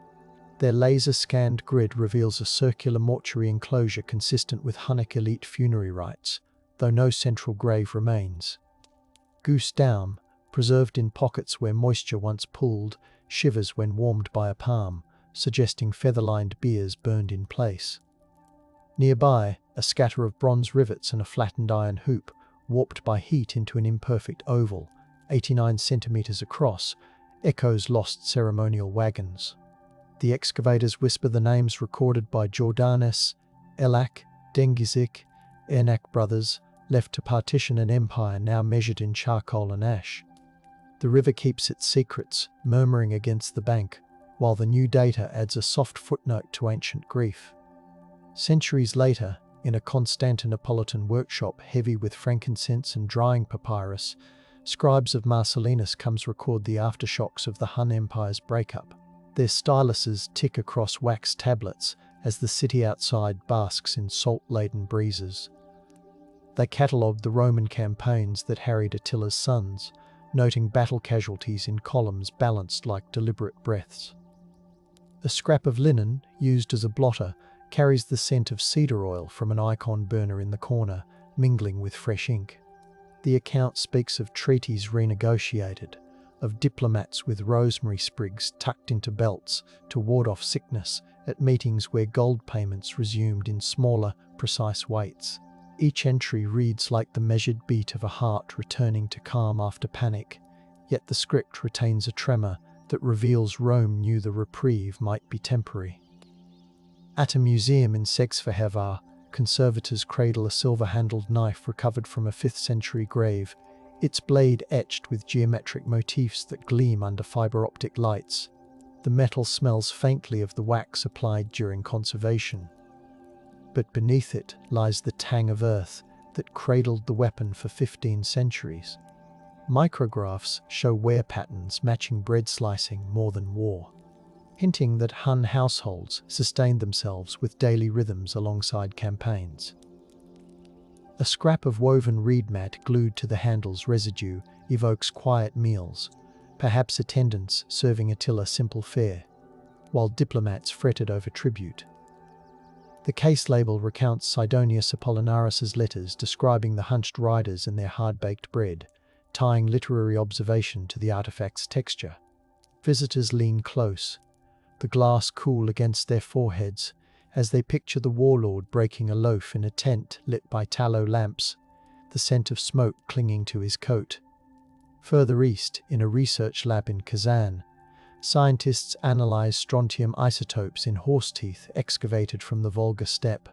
Their laser-scanned grid reveals a circular mortuary enclosure consistent with Hunnic elite funerary rites, though no central grave remains. Goose down, preserved in pockets where moisture once pooled, shivers when warmed by a palm, suggesting feather-lined biers burned in place. Nearby, a scatter of bronze rivets and a flattened iron hoop, warped by heat into an imperfect oval, 89 centimeters across, echoes lost ceremonial wagons. The excavators whisper the names recorded by Jordanes, Elak, Dengizik, Ernak brothers, left to partition an empire now measured in charcoal and ash. The river keeps its secrets, murmuring against the bank, while the new data adds a soft footnote to ancient grief. Centuries later, in a Constantinopolitan workshop heavy with frankincense and drying papyrus, scribes of Marcellinus comes record the aftershocks of the Hun Empire's breakup. Their styluses tick across wax tablets as the city outside basks in salt-laden breezes. They catalogue the Roman campaigns that harried Attila's sons, noting battle casualties in columns balanced like deliberate breaths. A scrap of linen, used as a blotter, carries the scent of cedar oil from an icon burner in the corner, mingling with fresh ink. The account speaks of treaties renegotiated, of diplomats with rosemary sprigs tucked into belts to ward off sickness at meetings where gold payments resumed in smaller, precise weights. Each entry reads like the measured beat of a heart returning to calm after panic, yet the script retains a tremor that reveals Rome knew the reprieve might be temporary. At a museum in Sexfehevar, conservators cradle a silver-handled knife recovered from a 5th century grave, its blade etched with geometric motifs that gleam under fiber-optic lights. The metal smells faintly of the wax applied during conservation. But beneath it lies the tang of earth that cradled the weapon for 15 centuries. Micrographs show wear patterns matching bread slicing more than war, hinting that Hun households sustained themselves with daily rhythms alongside campaigns. A scrap of woven reed mat glued to the handle's residue evokes quiet meals, perhaps attendants serving Attila simple fare, while diplomats fretted over tribute. The case label recounts Sidonius Apollinaris's letters describing the hunched riders and their hard-baked bread, tying literary observation to the artifact's texture. Visitors lean close, the glass cool against their foreheads, as they picture the warlord breaking a loaf in a tent lit by tallow lamps, the scent of smoke clinging to his coat. Further east, in a research lab in Kazan, scientists analyze strontium isotopes in horse teeth excavated from the Volga steppe.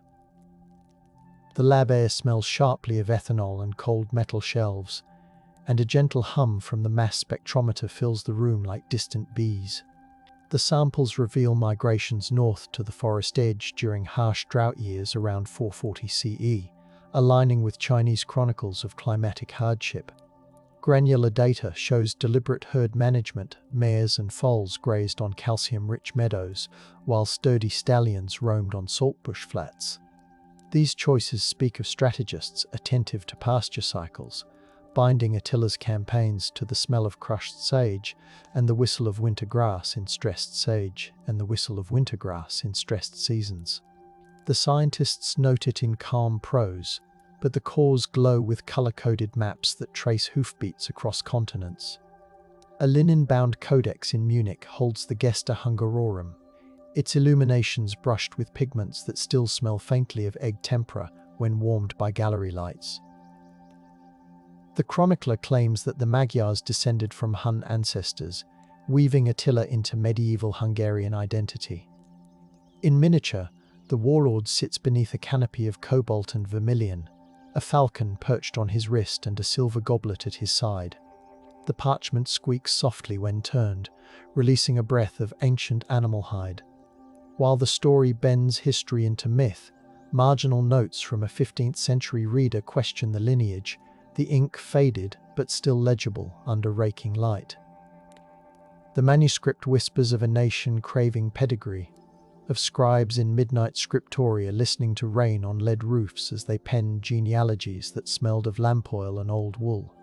The lab air smells sharply of ethanol and cold metal shelves, and a gentle hum from the mass spectrometer fills the room like distant bees. The samples reveal migrations north to the forest edge during harsh drought years around 440 CE, aligning with Chinese chronicles of climatic hardship. Granular data shows deliberate herd management. Mares and foals grazed on calcium-rich meadows, while sturdy stallions roamed on saltbush flats. These choices speak of strategists attentive to pasture cycles, binding Attila's campaigns to the smell of crushed sage and the whistle of winter grass in stressed seasons. The scientists note it in calm prose, but the cores glow with color-coded maps that trace hoofbeats across continents. A linen-bound codex in Munich holds the Gesta Hungarorum, its illuminations brushed with pigments that still smell faintly of egg tempera when warmed by gallery lights. The chronicler claims that the Magyars descended from Hun ancestors, weaving Attila into medieval Hungarian identity. In miniature, the warlord sits beneath a canopy of cobalt and vermilion, a falcon perched on his wrist and a silver goblet at his side. The parchment squeaks softly when turned, releasing a breath of ancient animal hide. While the story bends history into myth, marginal notes from a 15th century reader question the lineage, the ink faded but still legible under raking light. The manuscript whispers of a nation craving pedigree, of scribes in midnight scriptoria listening to rain on lead roofs as they penned genealogies that smelled of lamp oil and old wool.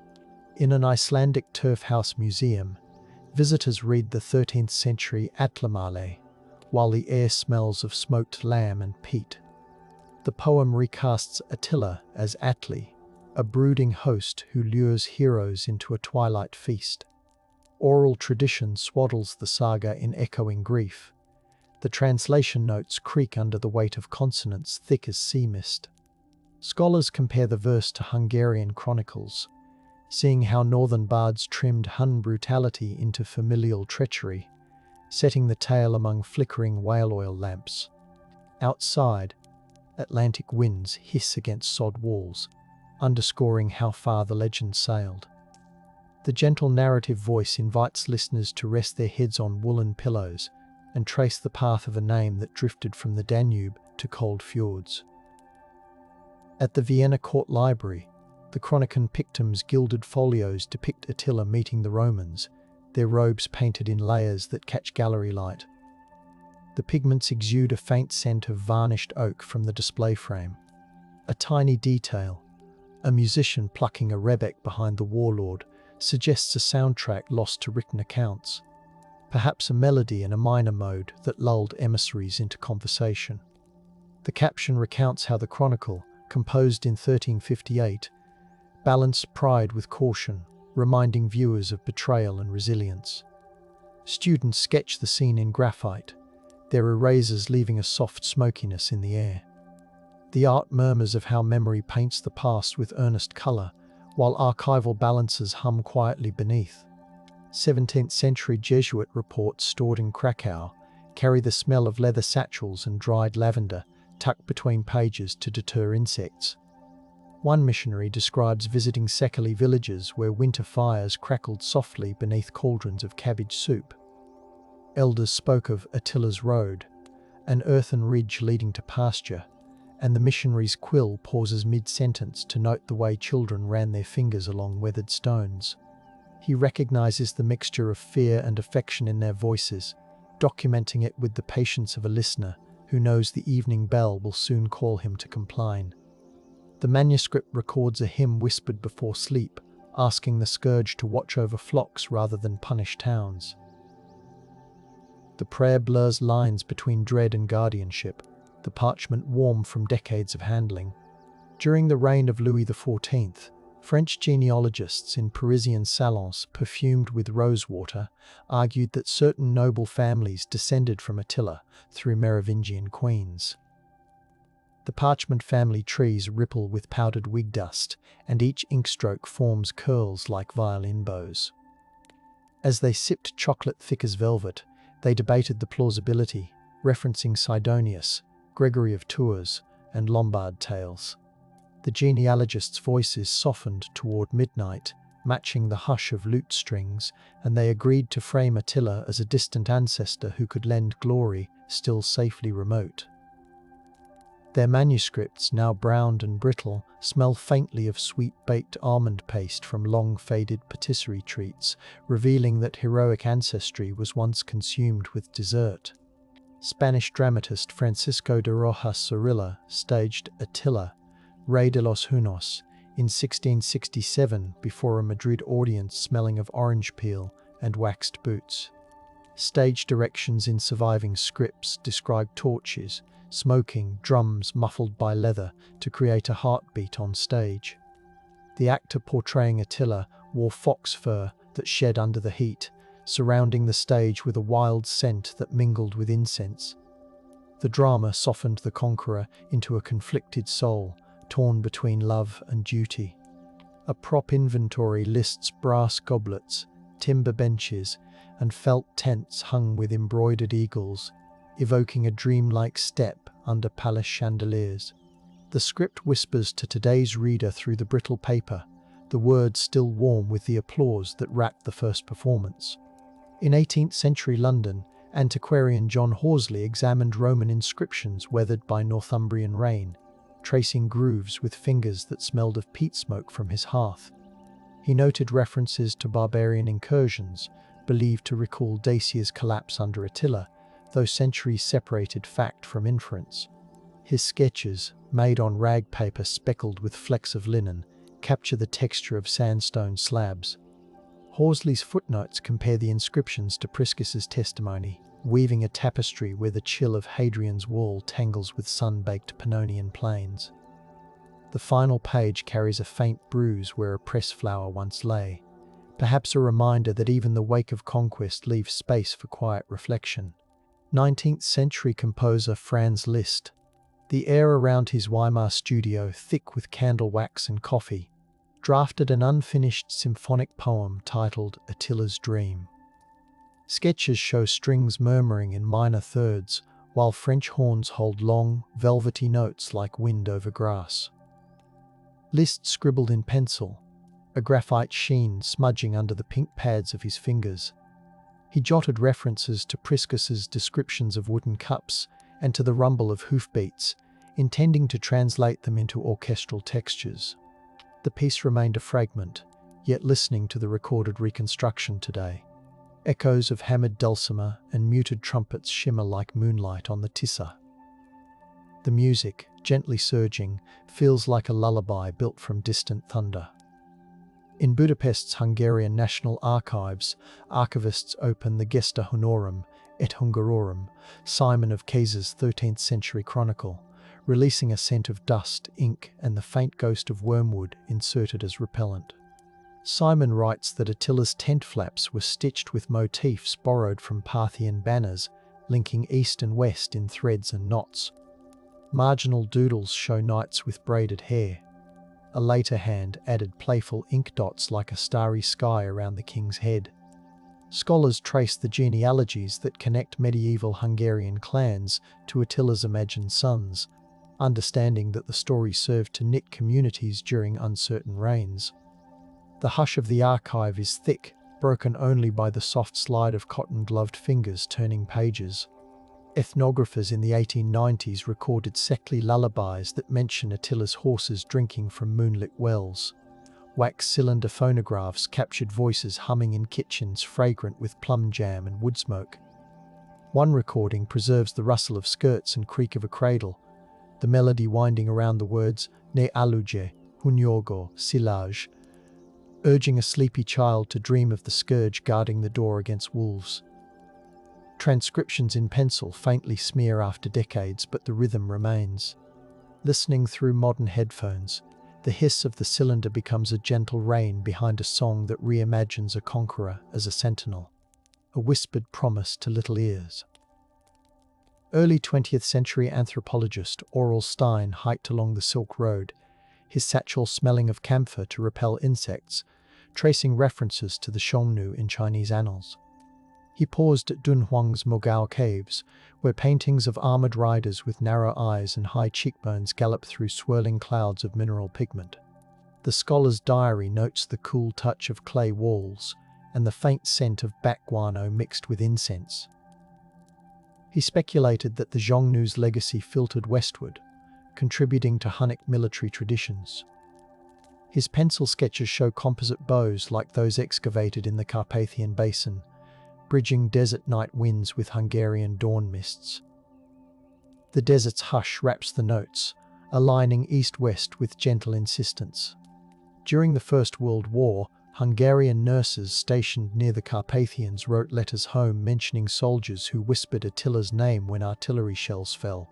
In an Icelandic turf house museum, visitors read the 13th century Atlamale, while the air smells of smoked lamb and peat. The poem recasts Attila as Atli, a brooding host who lures heroes into a twilight feast. Oral tradition swaddles the saga in echoing grief. The translation notes creak under the weight of consonants thick as sea mist. Scholars compare the verse to Hungarian chronicles, seeing how northern bards trimmed Hun brutality into familial treachery, setting the tale among flickering whale oil lamps. Outside, Atlantic winds hiss against sod walls, underscoring how far the legend sailed. The gentle narrative voice invites listeners to rest their heads on woolen pillows and trace the path of a name that drifted from the Danube to cold fjords. At the Vienna Court Library, the Chronicon Pictum's gilded folios depict Attila meeting the Romans, their robes painted in layers that catch gallery light. The pigments exude a faint scent of varnished oak from the display frame. A tiny detail, a musician plucking a rebec behind the warlord, suggests a soundtrack lost to written accounts, perhaps a melody in a minor mode that lulled emissaries into conversation. The caption recounts how the chronicle, composed in 1358, balanced pride with caution, reminding viewers of betrayal and resilience. Students sketch the scene in graphite, their erasers leaving a soft smokiness in the air. The art murmurs of how memory paints the past with earnest colour, while archival balances hum quietly beneath. 17th century Jesuit reports stored in Krakow carry the smell of leather satchels and dried lavender tucked between pages to deter insects. One missionary describes visiting Sekali villages where winter fires crackled softly beneath cauldrons of cabbage soup. Elders spoke of Attila's Road, an earthen ridge leading to pasture, and the missionary's quill pauses mid-sentence to note the way children ran their fingers along weathered stones. He recognizes the mixture of fear and affection in their voices, documenting it with the patience of a listener who knows the evening bell will soon call him to compline. The manuscript records a hymn whispered before sleep, asking the scourge to watch over flocks rather than punish towns. The prayer blurs lines between dread and guardianship, the parchment warm from decades of handling. During the reign of Louis XIV, French genealogists in Parisian salons perfumed with rosewater argued that certain noble families descended from Attila through Merovingian queens. The parchment family trees ripple with powdered wig dust, and each inkstroke forms curls like violin bows. As they sipped chocolate thick as velvet, they debated the plausibility, referencing Sidonius, Gregory of Tours, and Lombard tales. The genealogists' voices softened toward midnight, matching the hush of lute strings, and they agreed to frame Attila as a distant ancestor who could lend glory, still safely remote. Their manuscripts, now browned and brittle, smell faintly of sweet-baked almond paste from long-faded patisserie treats, revealing that heroic ancestry was once consumed with dessert. Spanish dramatist Francisco de Rojas Zorrilla staged Attila, Rey de los Hunos, in 1667 before a Madrid audience smelling of orange peel and waxed boots. Stage directions in surviving scripts describe torches, smoking, drums muffled by leather to create a heartbeat on stage. The actor portraying Attila wore fox fur that shed under the heat, surrounding the stage with a wild scent that mingled with incense. The drama softened the conqueror into a conflicted soul, torn between love and duty. A prop inventory lists brass goblets, timber benches, and felt tents hung with embroidered eagles, evoking a dreamlike step under palace chandeliers. The script whispers to today's reader through the brittle paper, the words still warm with the applause that wrapped the first performance. In 18th century London, antiquarian John Horsley examined Roman inscriptions weathered by Northumbrian rain. tracing grooves with fingers that smelled of peat smoke from his hearth. He noted references to barbarian incursions, believed to recall Dacia's collapse under Attila, though centuries separated fact from inference. His sketches, made on rag paper speckled with flecks of linen, capture the texture of sandstone slabs. Horsley's footnotes compare the inscriptions to Priscus's testimony, weaving a tapestry where the chill of Hadrian's wall tangles with sun-baked Pannonian plains. The final page carries a faint bruise where a press flower once lay, perhaps a reminder that even the wake of conquest leaves space for quiet reflection. 19th century composer Franz Liszt. The air around his Weimar studio, thick with candle wax and coffee, drafted an unfinished symphonic poem titled Attila's Dream. Sketches show strings murmuring in minor thirds, while French horns hold long, velvety notes like wind over grass. Liszt scribbled in pencil, a graphite sheen smudging under the pink pads of his fingers. He jotted references to Priscus's descriptions of wooden cups and to the rumble of hoofbeats, intending to translate them into orchestral textures. The piece remained a fragment, yet listening to the recorded reconstruction today, echoes of hammered dulcimer and muted trumpets shimmer like moonlight on the Tissa. The music, gently surging, feels like a lullaby built from distant thunder. In Budapest's Hungarian National Archives, archivists open the Gesta Honorum et Hungarorum, Simon of Caesar's 13th century chronicle, releasing a scent of dust, ink, and the faint ghost of wormwood inserted as repellent. Simon writes that Attila's tent flaps were stitched with motifs borrowed from Parthian banners, linking east and west in threads and knots. Marginal doodles show knights with braided hair. A later hand added playful ink dots like a starry sky around the king's head. Scholars trace the genealogies that connect medieval Hungarian clans to Attila's imagined sons, understanding that the story served to knit communities during uncertain reigns. The hush of the archive is thick, broken only by the soft slide of cotton-gloved fingers turning pages. Ethnographers in the 1890s recorded Sekli lullabies that mention Attila's horses drinking from moonlit wells. Wax cylinder phonographs captured voices humming in kitchens fragrant with plum jam and wood smoke. One recording preserves the rustle of skirts and creak of a cradle, the melody winding around the words Ne aluje, hunyogo, silage, urging a sleepy child to dream of the scourge guarding the door against wolves. Transcriptions in pencil faintly smear after decades, but the rhythm remains. Listening through modern headphones, the hiss of the cylinder becomes a gentle rain behind a song that reimagines a conqueror as a sentinel, a whispered promise to little ears. Early 20th century anthropologist Aurel Stein hiked along the Silk Road, his satchel smelling of camphor to repel insects, tracing references to the Xiongnu in Chinese annals. He paused at Dunhuang's Mogao caves, where paintings of armored riders with narrow eyes and high cheekbones gallop through swirling clouds of mineral pigment. The scholar's diary notes the cool touch of clay walls and the faint scent of bat guano mixed with incense. He speculated that the Xiongnu's legacy filtered westward, contributing to Hunnic military traditions. His pencil sketches show composite bows like those excavated in the Carpathian Basin, bridging desert night winds with Hungarian dawn mists. The desert's hush wraps the notes, aligning east-west with gentle insistence. During the First World War, Hungarian nurses stationed near the Carpathians wrote letters home mentioning soldiers who whispered Attila's name when artillery shells fell,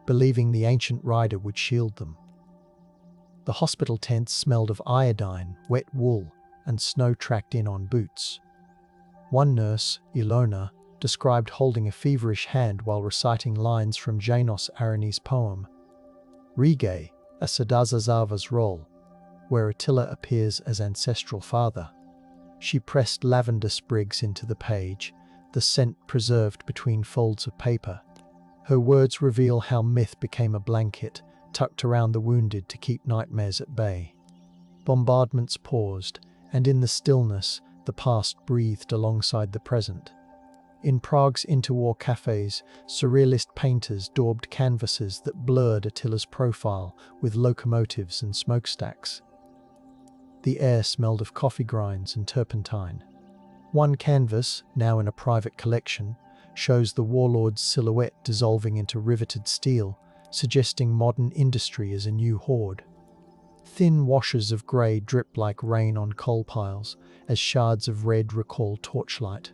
believing the ancient rider would shield them. The hospital tents smelled of iodine, wet wool, and snow tracked in on boots. One nurse, Ilona, described holding a feverish hand while reciting lines from Janos Arany's poem, Rige, a Sadazazava's role, where Attila appears as ancestral father. She pressed lavender sprigs into the page, the scent preserved between folds of paper. Her words reveal how myth became a blanket, tucked around the wounded to keep nightmares at bay. Bombardments paused, and in the stillness, the past breathed alongside the present. In Prague's interwar cafes, surrealist painters daubed canvases that blurred Attila's profile with locomotives and smokestacks. The air smelled of coffee grinds and turpentine. One canvas, now in a private collection, shows the warlord's silhouette dissolving into riveted steel, suggesting modern industry as a new horde. Thin washes of grey drip like rain on coal piles, as shards of red recall torchlight.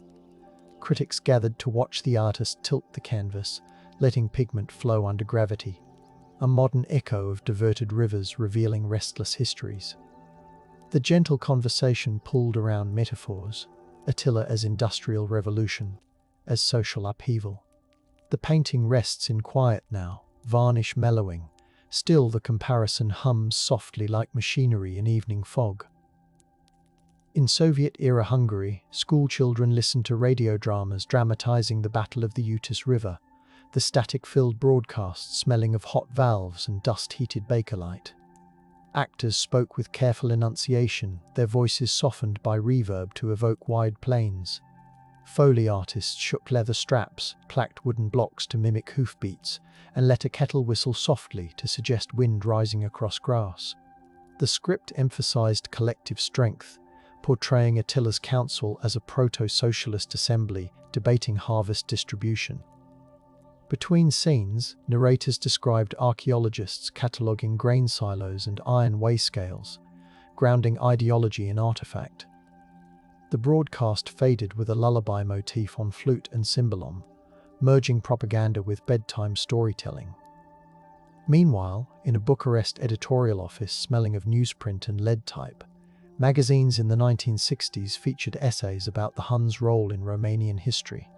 Critics gathered to watch the artist tilt the canvas, letting pigment flow under gravity, a modern echo of diverted rivers revealing restless histories. The gentle conversation pulled around metaphors, Attila as industrial revolution, as social upheaval. The painting rests in quiet now, varnish mellowing. Still the comparison hums softly like machinery in evening fog. In Soviet-era Hungary, schoolchildren listened to radio dramas dramatizing the Battle of the Utis River, the static-filled broadcasts smelling of hot valves and dust-heated Bakelite. Actors spoke with careful enunciation, their voices softened by reverb to evoke wide plains. Foley artists shook leather straps, clacked wooden blocks to mimic hoofbeats, and let a kettle whistle softly to suggest wind rising across grass. The script emphasized collective strength, portraying Attila's council as a proto-socialist assembly debating harvest distribution. Between scenes, narrators described archaeologists cataloguing grain silos and iron weigh scales, grounding ideology in artifact. The broadcast faded with a lullaby motif on flute and cymbalom, merging propaganda with bedtime storytelling. Meanwhile, in a Bucharest editorial office smelling of newsprint and lead type, magazines in the 1960s featured essays about the Huns' role in Romanian history.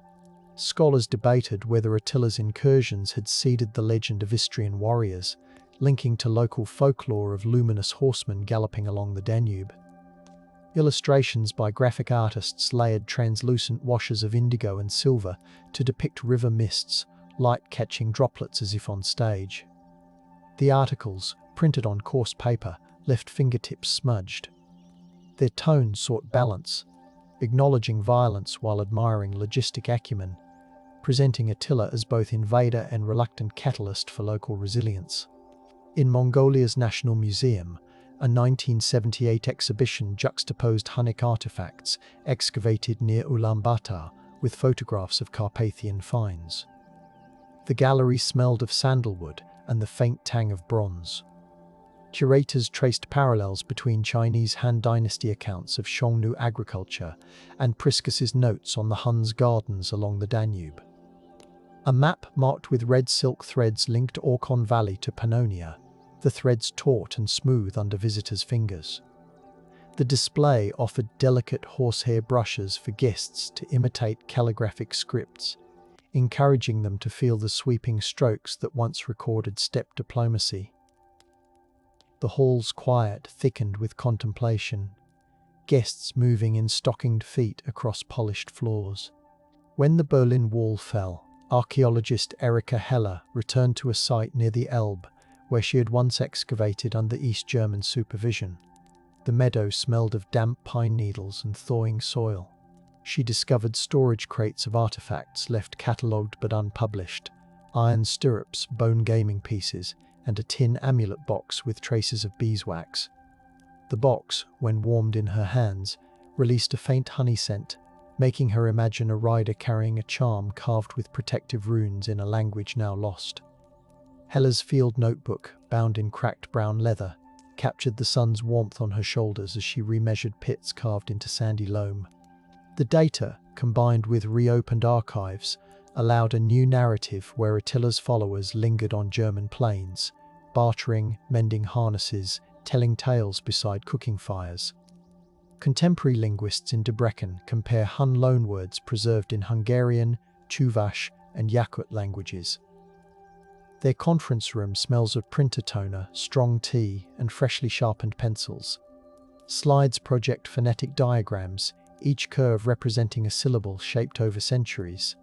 Scholars debated whether Attila's incursions had seeded the legend of Istrian warriors, linking to local folklore of luminous horsemen galloping along the Danube. Illustrations by graphic artists layered translucent washes of indigo and silver to depict river mists, light catching droplets as if on stage. The articles, printed on coarse paper, left fingertips smudged. Their tone sought balance, acknowledging violence while admiring logistic acumen, presenting Attila as both invader and reluctant catalyst for local resilience. In Mongolia's National Museum, a 1978 exhibition juxtaposed Hunnic artifacts excavated near Ulaanbaatar with photographs of Carpathian finds. The gallery smelled of sandalwood and the faint tang of bronze. Curators traced parallels between Chinese Han Dynasty accounts of Xiongnu agriculture and Priscus's notes on the Huns' gardens along the Danube. A map marked with red silk threads linked Orkhon Valley to Pannonia, the threads taut and smooth under visitors' fingers. The display offered delicate horsehair brushes for guests to imitate calligraphic scripts, encouraging them to feel the sweeping strokes that once recorded steppe diplomacy. The hall's quiet thickened with contemplation, guests moving in stockinged feet across polished floors. When the Berlin Wall fell, archaeologist Erika Heller returned to a site near the Elbe, where she had once excavated under East German supervision. The meadow smelled of damp pine needles and thawing soil. She discovered storage crates of artifacts left catalogued but unpublished, iron stirrups, bone gaming pieces, and a tin amulet box with traces of beeswax. The box, when warmed in her hands, released a faint honey scent, making her imagine a rider carrying a charm carved with protective runes in a language now lost. Heller's field notebook, bound in cracked brown leather, captured the sun's warmth on her shoulders as she remeasured pits carved into sandy loam. The data, combined with reopened archives, allowed a new narrative where Attila's followers lingered on German plains, bartering, mending harnesses, telling tales beside cooking fires. Contemporary linguists in Debrecen compare Hun loanwords preserved in Hungarian, Chuvash, and Yakut languages. Their conference room smells of printer toner, strong tea, and freshly sharpened pencils. Slides project phonetic diagrams, each curve representing a syllable shaped over centuries.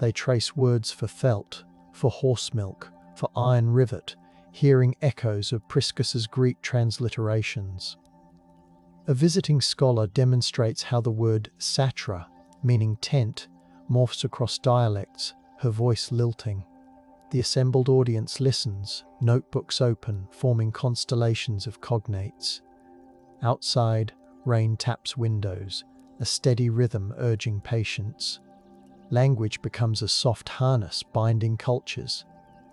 They trace words for felt, for horse milk, for iron rivet, hearing echoes of Priscus's Greek transliterations. A visiting scholar demonstrates how the word satra, meaning tent, morphs across dialects, her voice lilting. The assembled audience listens, notebooks open, forming constellations of cognates. Outside, rain taps windows, a steady rhythm urging patience. Language becomes a soft harness binding cultures,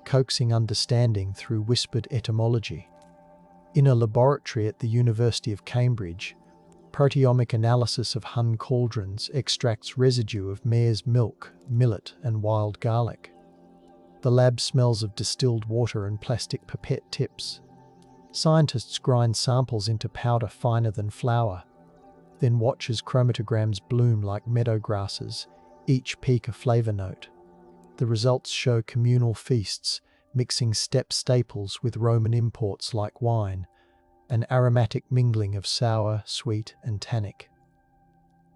coaxing understanding through whispered etymology. In a laboratory at the University of Cambridge, proteomic analysis of Hun cauldrons extracts residue of mare's milk, millet, and wild garlic. The lab smells of distilled water and plastic pipette tips. Scientists grind samples into powder finer than flour, then watch as chromatograms bloom like meadow grasses, each peak a flavor note. The results show communal feasts, mixing steppe staples with Roman imports like wine, an aromatic mingling of sour, sweet, and tannic.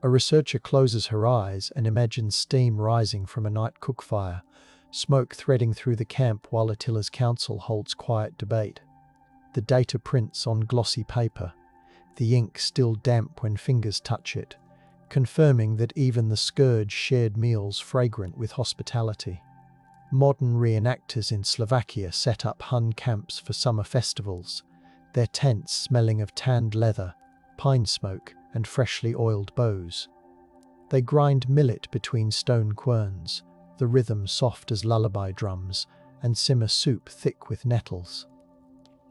A researcher closes her eyes and imagines steam rising from a night cookfire, smoke threading through the camp while Attila's council holds quiet debate. The data prints on glossy paper, the ink still damp when fingers touch it, confirming that even the scourge shared meals fragrant with hospitality. Modern reenactors in Slovakia set up Hun camps for summer festivals, their tents smelling of tanned leather, pine smoke, and freshly oiled bows. They grind millet between stone querns, the rhythm soft as lullaby drums, and simmer soup thick with nettles.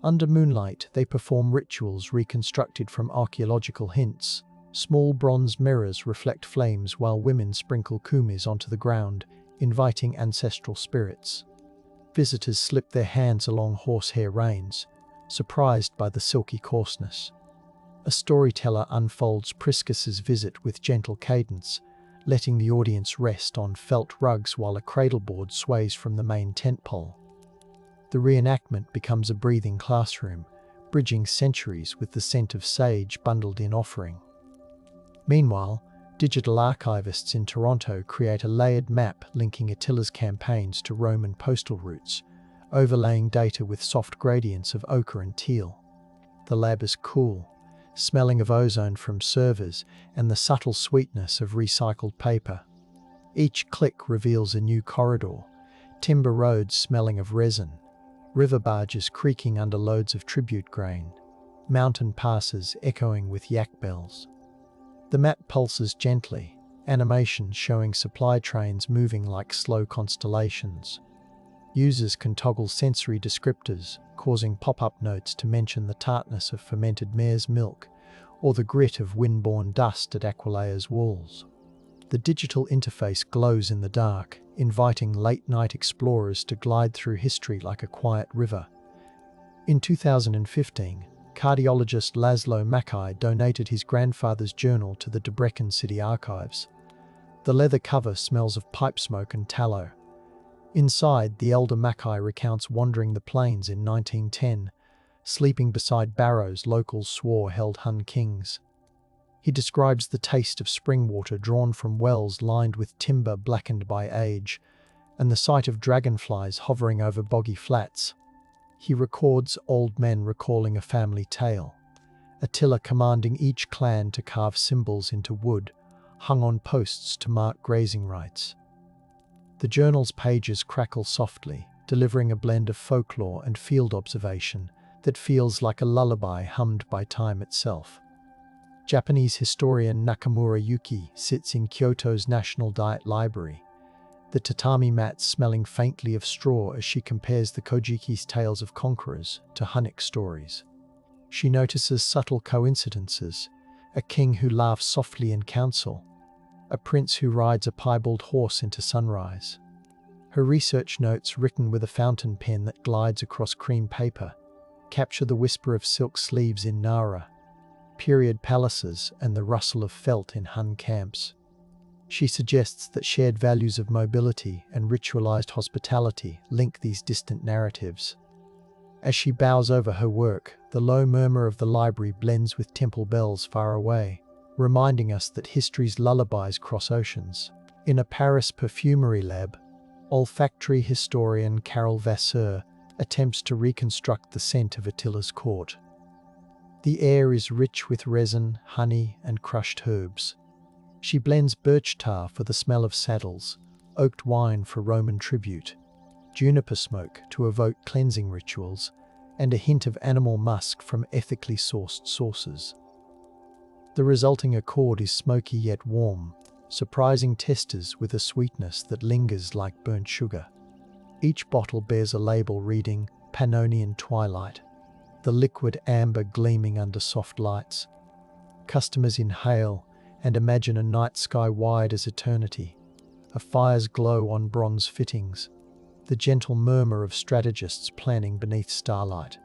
Under moonlight, they perform rituals reconstructed from archaeological hints. Small bronze mirrors reflect flames while women sprinkle kumis onto the ground, inviting ancestral spirits. Visitors slip their hands along horsehair reins, surprised by the silky coarseness. A storyteller unfolds Priscus's visit with gentle cadence, letting the audience rest on felt rugs while a cradleboard sways from the main tent pole. The reenactment becomes a breathing classroom, bridging centuries with the scent of sage bundled in offering. Meanwhile, digital archivists in Toronto create a layered map linking Attila's campaigns to Roman postal routes, overlaying data with soft gradients of ochre and teal. The lab is cool, smelling of ozone from servers and the subtle sweetness of recycled paper. Each click reveals a new corridor, timber roads smelling of resin, river barges creaking under loads of tribute grain, mountain passes echoing with yak bells. The map pulses gently, animation showing supply trains moving like slow constellations. Users can toggle sensory descriptors, causing pop-up notes to mention the tartness of fermented mare's milk or the grit of wind-borne dust at Aquileia's walls. The digital interface glows in the dark, inviting late-night explorers to glide through history like a quiet river. In 2015, cardiologist Laszlo Mackay donated his grandfather's journal to the Debrecen City Archives. The leather cover smells of pipe smoke and tallow. Inside, the elder Mackay recounts wandering the plains in 1910, sleeping beside barrows locals swore held Hun kings. He describes the taste of spring water drawn from wells lined with timber blackened by age, and the sight of dragonflies hovering over boggy flats. He records old men recalling a family tale, Attila commanding each clan to carve symbols into wood, hung on posts to mark grazing rights. The journal's pages crackle softly, delivering a blend of folklore and field observation that feels like a lullaby hummed by time itself. Japanese historian Nakamura Yuki sits in Kyoto's National Diet Library, the tatami mat smelling faintly of straw as she compares the Kojiki's tales of conquerors to Hunnic stories. She notices subtle coincidences, a king who laughs softly in council, a prince who rides a piebald horse into sunrise. Her research notes, written with a fountain pen that glides across cream paper, capture the whisper of silk sleeves in Nara, period palaces, and the rustle of felt in Hun camps. She suggests that shared values of mobility and ritualized hospitality link these distant narratives. As she bows over her work, the low murmur of the library blends with temple bells far away, reminding us that history's lullabies cross oceans. In a Paris perfumery lab, olfactory historian Carole Vasseur attempts to reconstruct the scent of Attila's court. The air is rich with resin, honey, and crushed herbs. She blends birch tar for the smell of saddles, oaked wine for Roman tribute, juniper smoke to evoke cleansing rituals, and a hint of animal musk from ethically sourced sources. The resulting accord is smoky yet warm, surprising testers with a sweetness that lingers like burnt sugar. Each bottle bears a label reading Pannonian Twilight, the liquid amber gleaming under soft lights. Customers inhale and imagine a night sky wide as eternity, a fire's glow on bronze fittings, the gentle murmur of strategists planning beneath starlight.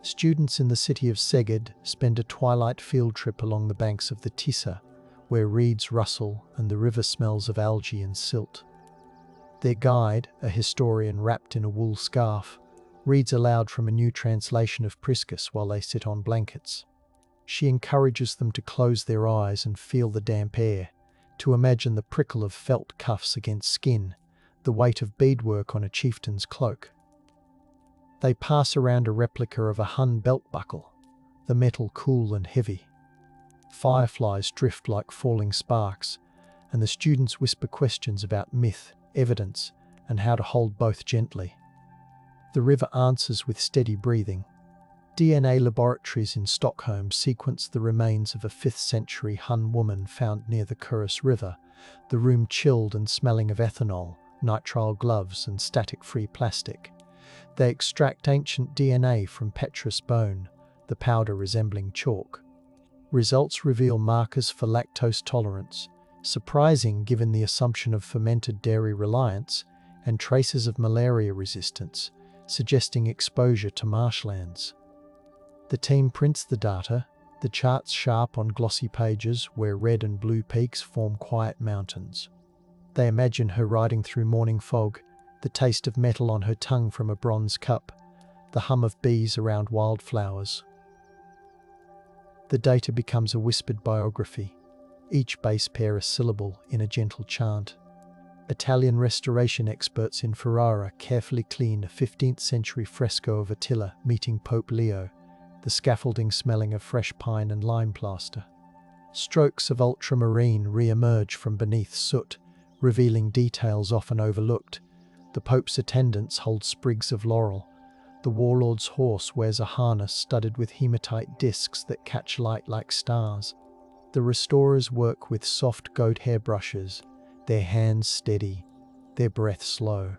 Students in the city of Szeged spend a twilight field trip along the banks of the Tisza, where reeds rustle and the river smells of algae and silt. Their guide, a historian wrapped in a wool scarf, reads aloud from a new translation of Priscus while they sit on blankets. She encourages them to close their eyes and feel the damp air, to imagine the prickle of felt cuffs against skin, the weight of beadwork on a chieftain's cloak. They pass around a replica of a Hun belt buckle, the metal cool and heavy. Fireflies drift like falling sparks, and the students whisper questions about myth, evidence, and how to hold both gently. The river answers with steady breathing. DNA laboratories in Stockholm sequence the remains of a 5th century Hun woman found near the Kurus River, the room chilled and smelling of ethanol, nitrile gloves, and static-free plastic. They extract ancient DNA from petrous bone, the powder resembling chalk. Results reveal markers for lactose tolerance, surprising given the assumption of fermented dairy reliance, and traces of malaria resistance, suggesting exposure to marshlands. The team prints the data, the charts sharp on glossy pages where red and blue peaks form quiet mountains. They imagine her riding through morning fog, the taste of metal on her tongue from a bronze cup, the hum of bees around wildflowers. The data becomes a whispered biography, each base pair a syllable in a gentle chant. Italian restoration experts in Ferrara carefully clean a 15th century fresco of Attila meeting Pope Leo, the scaffolding smelling of fresh pine and lime plaster. Strokes of ultramarine re-emerge from beneath soot, revealing details often overlooked. The Pope's attendants hold sprigs of laurel. The warlord's horse wears a harness studded with hematite discs that catch light like stars. The restorers work with soft goat hair brushes, their hands steady, their breath slow.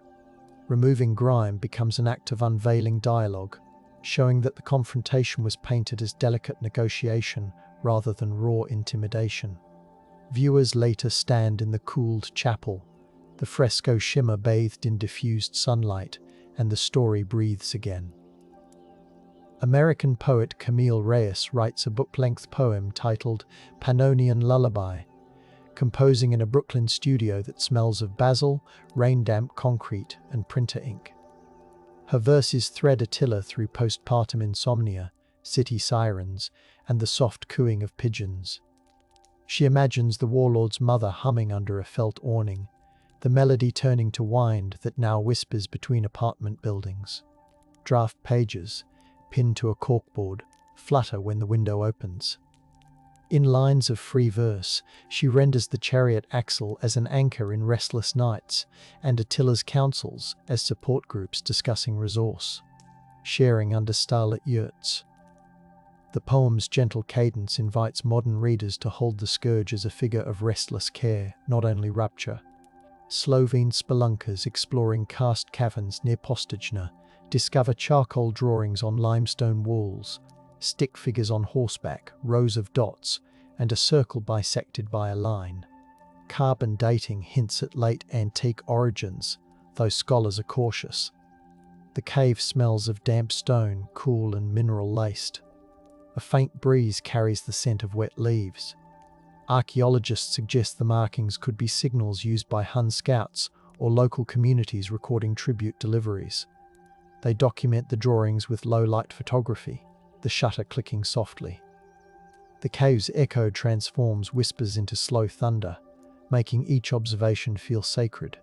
Removing grime becomes an act of unveiling dialogue, showing that the confrontation was painted as delicate negotiation rather than raw intimidation. Viewers later stand in the cooled chapel, the fresco shimmer bathed in diffused sunlight, and the story breathes again. American poet Camille Reyes writes a book-length poem titled Pannonian Lullaby, composing in a Brooklyn studio that smells of basil, rain-damp concrete, and printer ink. Her verses thread Attila through postpartum insomnia, city sirens, and the soft cooing of pigeons. She imagines the warlord's mother humming under a felt awning, the melody turning to wind that now whispers between apartment buildings. Draft pages, pinned to a corkboard, flutter when the window opens. In lines of free verse, she renders the chariot axle as an anchor in restless nights, and Attila's councils as support groups discussing resource, sharing under starlit yurts. The poem's gentle cadence invites modern readers to hold the scourge as a figure of restless care, not only rupture. Slovene spelunkers exploring karst caverns near Postojna discover charcoal drawings on limestone walls, stick figures on horseback, rows of dots, and a circle bisected by a line. Carbon dating hints at late antique origins, though scholars are cautious. The cave smells of damp stone, cool and mineral-laced. A faint breeze carries the scent of wet leaves. Archaeologists suggest the markings could be signals used by Hun scouts or local communities recording tribute deliveries. They document the drawings with low-light photography, the shutter clicking softly. The cave's echo transforms whispers into slow thunder, making each observation feel sacred.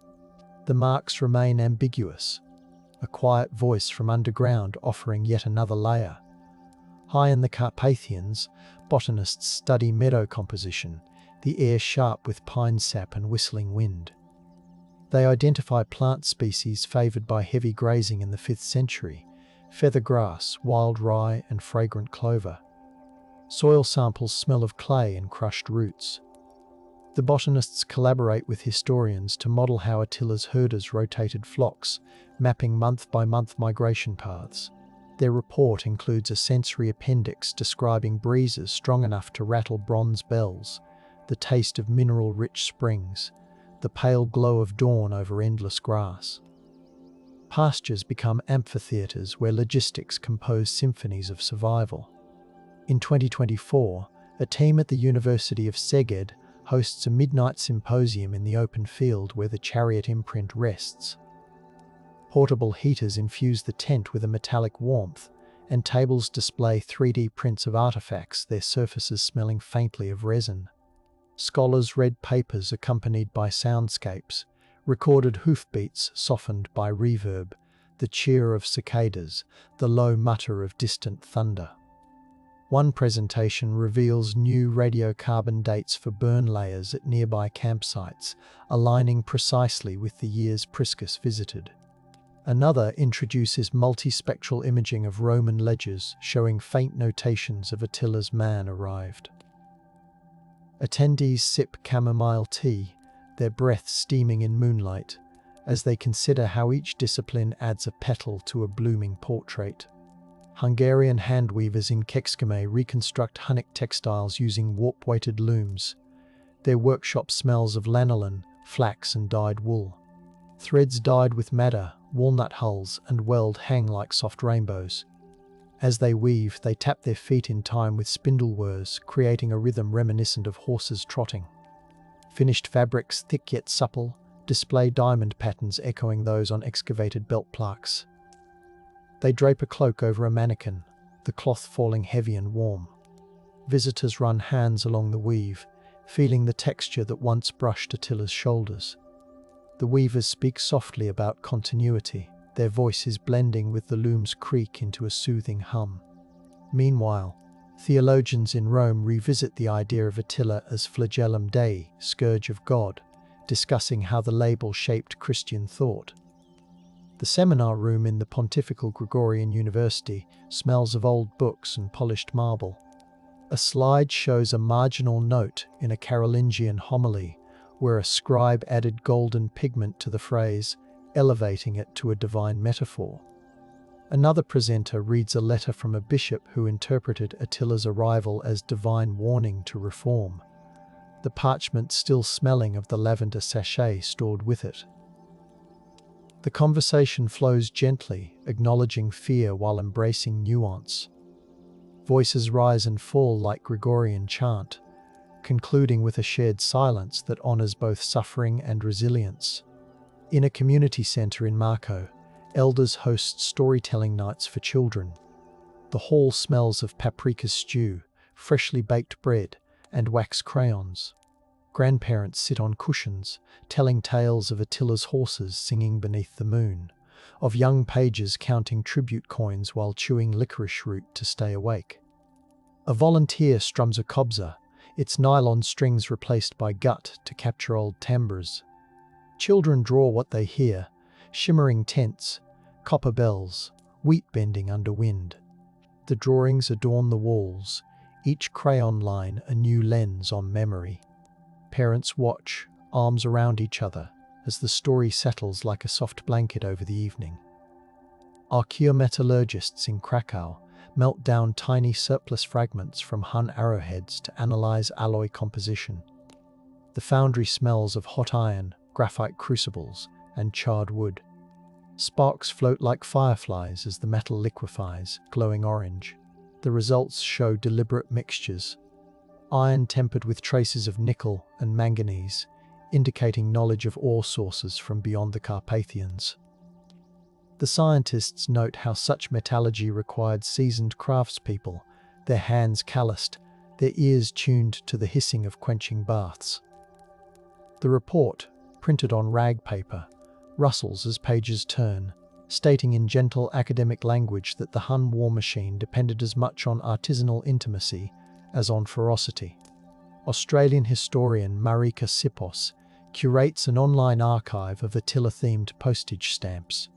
The marks remain ambiguous, a quiet voice from underground offering yet another layer. High in the Carpathians, botanists study meadow composition, the air sharp with pine sap and whistling wind. They identify plant species favoured by heavy grazing in the 5th century: feather grass, wild rye and fragrant clover. Soil samples smell of clay and crushed roots. The botanists collaborate with historians to model how Attila's herders rotated flocks, mapping month-by-month migration paths. Their report includes a sensory appendix describing breezes strong enough to rattle bronze bells, the taste of mineral-rich springs, the pale glow of dawn over endless grass. Pastures become amphitheatres where logistics compose symphonies of survival. In 2024, a team at the University of Szeged hosts a midnight symposium in the open field where the chariot imprint rests. Portable heaters infuse the tent with a metallic warmth, and tables display 3D prints of artifacts, their surfaces smelling faintly of resin. Scholars read papers accompanied by soundscapes, recorded hoofbeats softened by reverb, the cheer of cicadas, the low mutter of distant thunder. One presentation reveals new radiocarbon dates for burn layers at nearby campsites, aligning precisely with the years Priscus visited. Another introduces multispectral imaging of Roman ledgers, showing faint notations of Attila's man arrived. Attendees sip chamomile tea, their breath steaming in moonlight, as they consider how each discipline adds a petal to a blooming portrait. Hungarian handweavers in Kecskemét reconstruct Hunnic textiles using warp-weighted looms. Their workshop smells of lanolin, flax and dyed wool. Threads dyed with madder, walnut hulls and weld hang like soft rainbows. As they weave, they tap their feet in time with spindle whirs, creating a rhythm reminiscent of horses trotting. Finished fabrics, thick yet supple, display diamond patterns echoing those on excavated belt plaques. They drape a cloak over a mannequin, the cloth falling heavy and warm. Visitors run hands along the weave, feeling the texture that once brushed Attila's shoulders. The weavers speak softly about continuity, their voices blending with the loom's creak into a soothing hum. Meanwhile, theologians in Rome revisit the idea of Attila as flagellum Dei, scourge of God, discussing how the label shaped Christian thought. The seminar room in the Pontifical Gregorian University smells of old books and polished marble. A slide shows a marginal note in a Carolingian homily, where a scribe added golden pigment to the phrase, elevating it to a divine metaphor. Another presenter reads a letter from a bishop who interpreted Attila's arrival as divine warning to reform, the parchment still smelling of the lavender sachet stored with it. The conversation flows gently, acknowledging fear while embracing nuance. Voices rise and fall like Gregorian chant, concluding with a shared silence that honors both suffering and resilience. In a community center in Marco, elders host storytelling nights for children. The hall smells of paprika stew, freshly baked bread, and wax crayons. Grandparents sit on cushions, telling tales of Attila's horses singing beneath the moon, of young pages counting tribute coins while chewing licorice root to stay awake. A volunteer strums a kobza, its nylon strings replaced by gut to capture old timbres. Children draw what they hear: shimmering tents, copper bells, wheat bending under wind. The drawings adorn the walls, each crayon line a new lens on memory. Parents watch, arms around each other, as the story settles like a soft blanket over the evening. Archaeometallurgists in Krakow melt down tiny surplus fragments from Hun arrowheads to analyze alloy composition. The foundry smells of hot iron, graphite crucibles, and charred wood. Sparks float like fireflies as the metal liquefies, glowing orange. The results show deliberate mixtures. Iron tempered with traces of nickel and manganese, indicating knowledge of ore sources from beyond the Carpathians. The scientists note how such metallurgy required seasoned craftspeople, their hands calloused, their ears tuned to the hissing of quenching baths. The report, printed on rag paper, rustles as pages turn, stating in gentle academic language that the Hun war machine depended as much on artisanal intimacy as on ferocity. Australian historian Marika Sipos curates an online archive of Attila-themed postage stamps.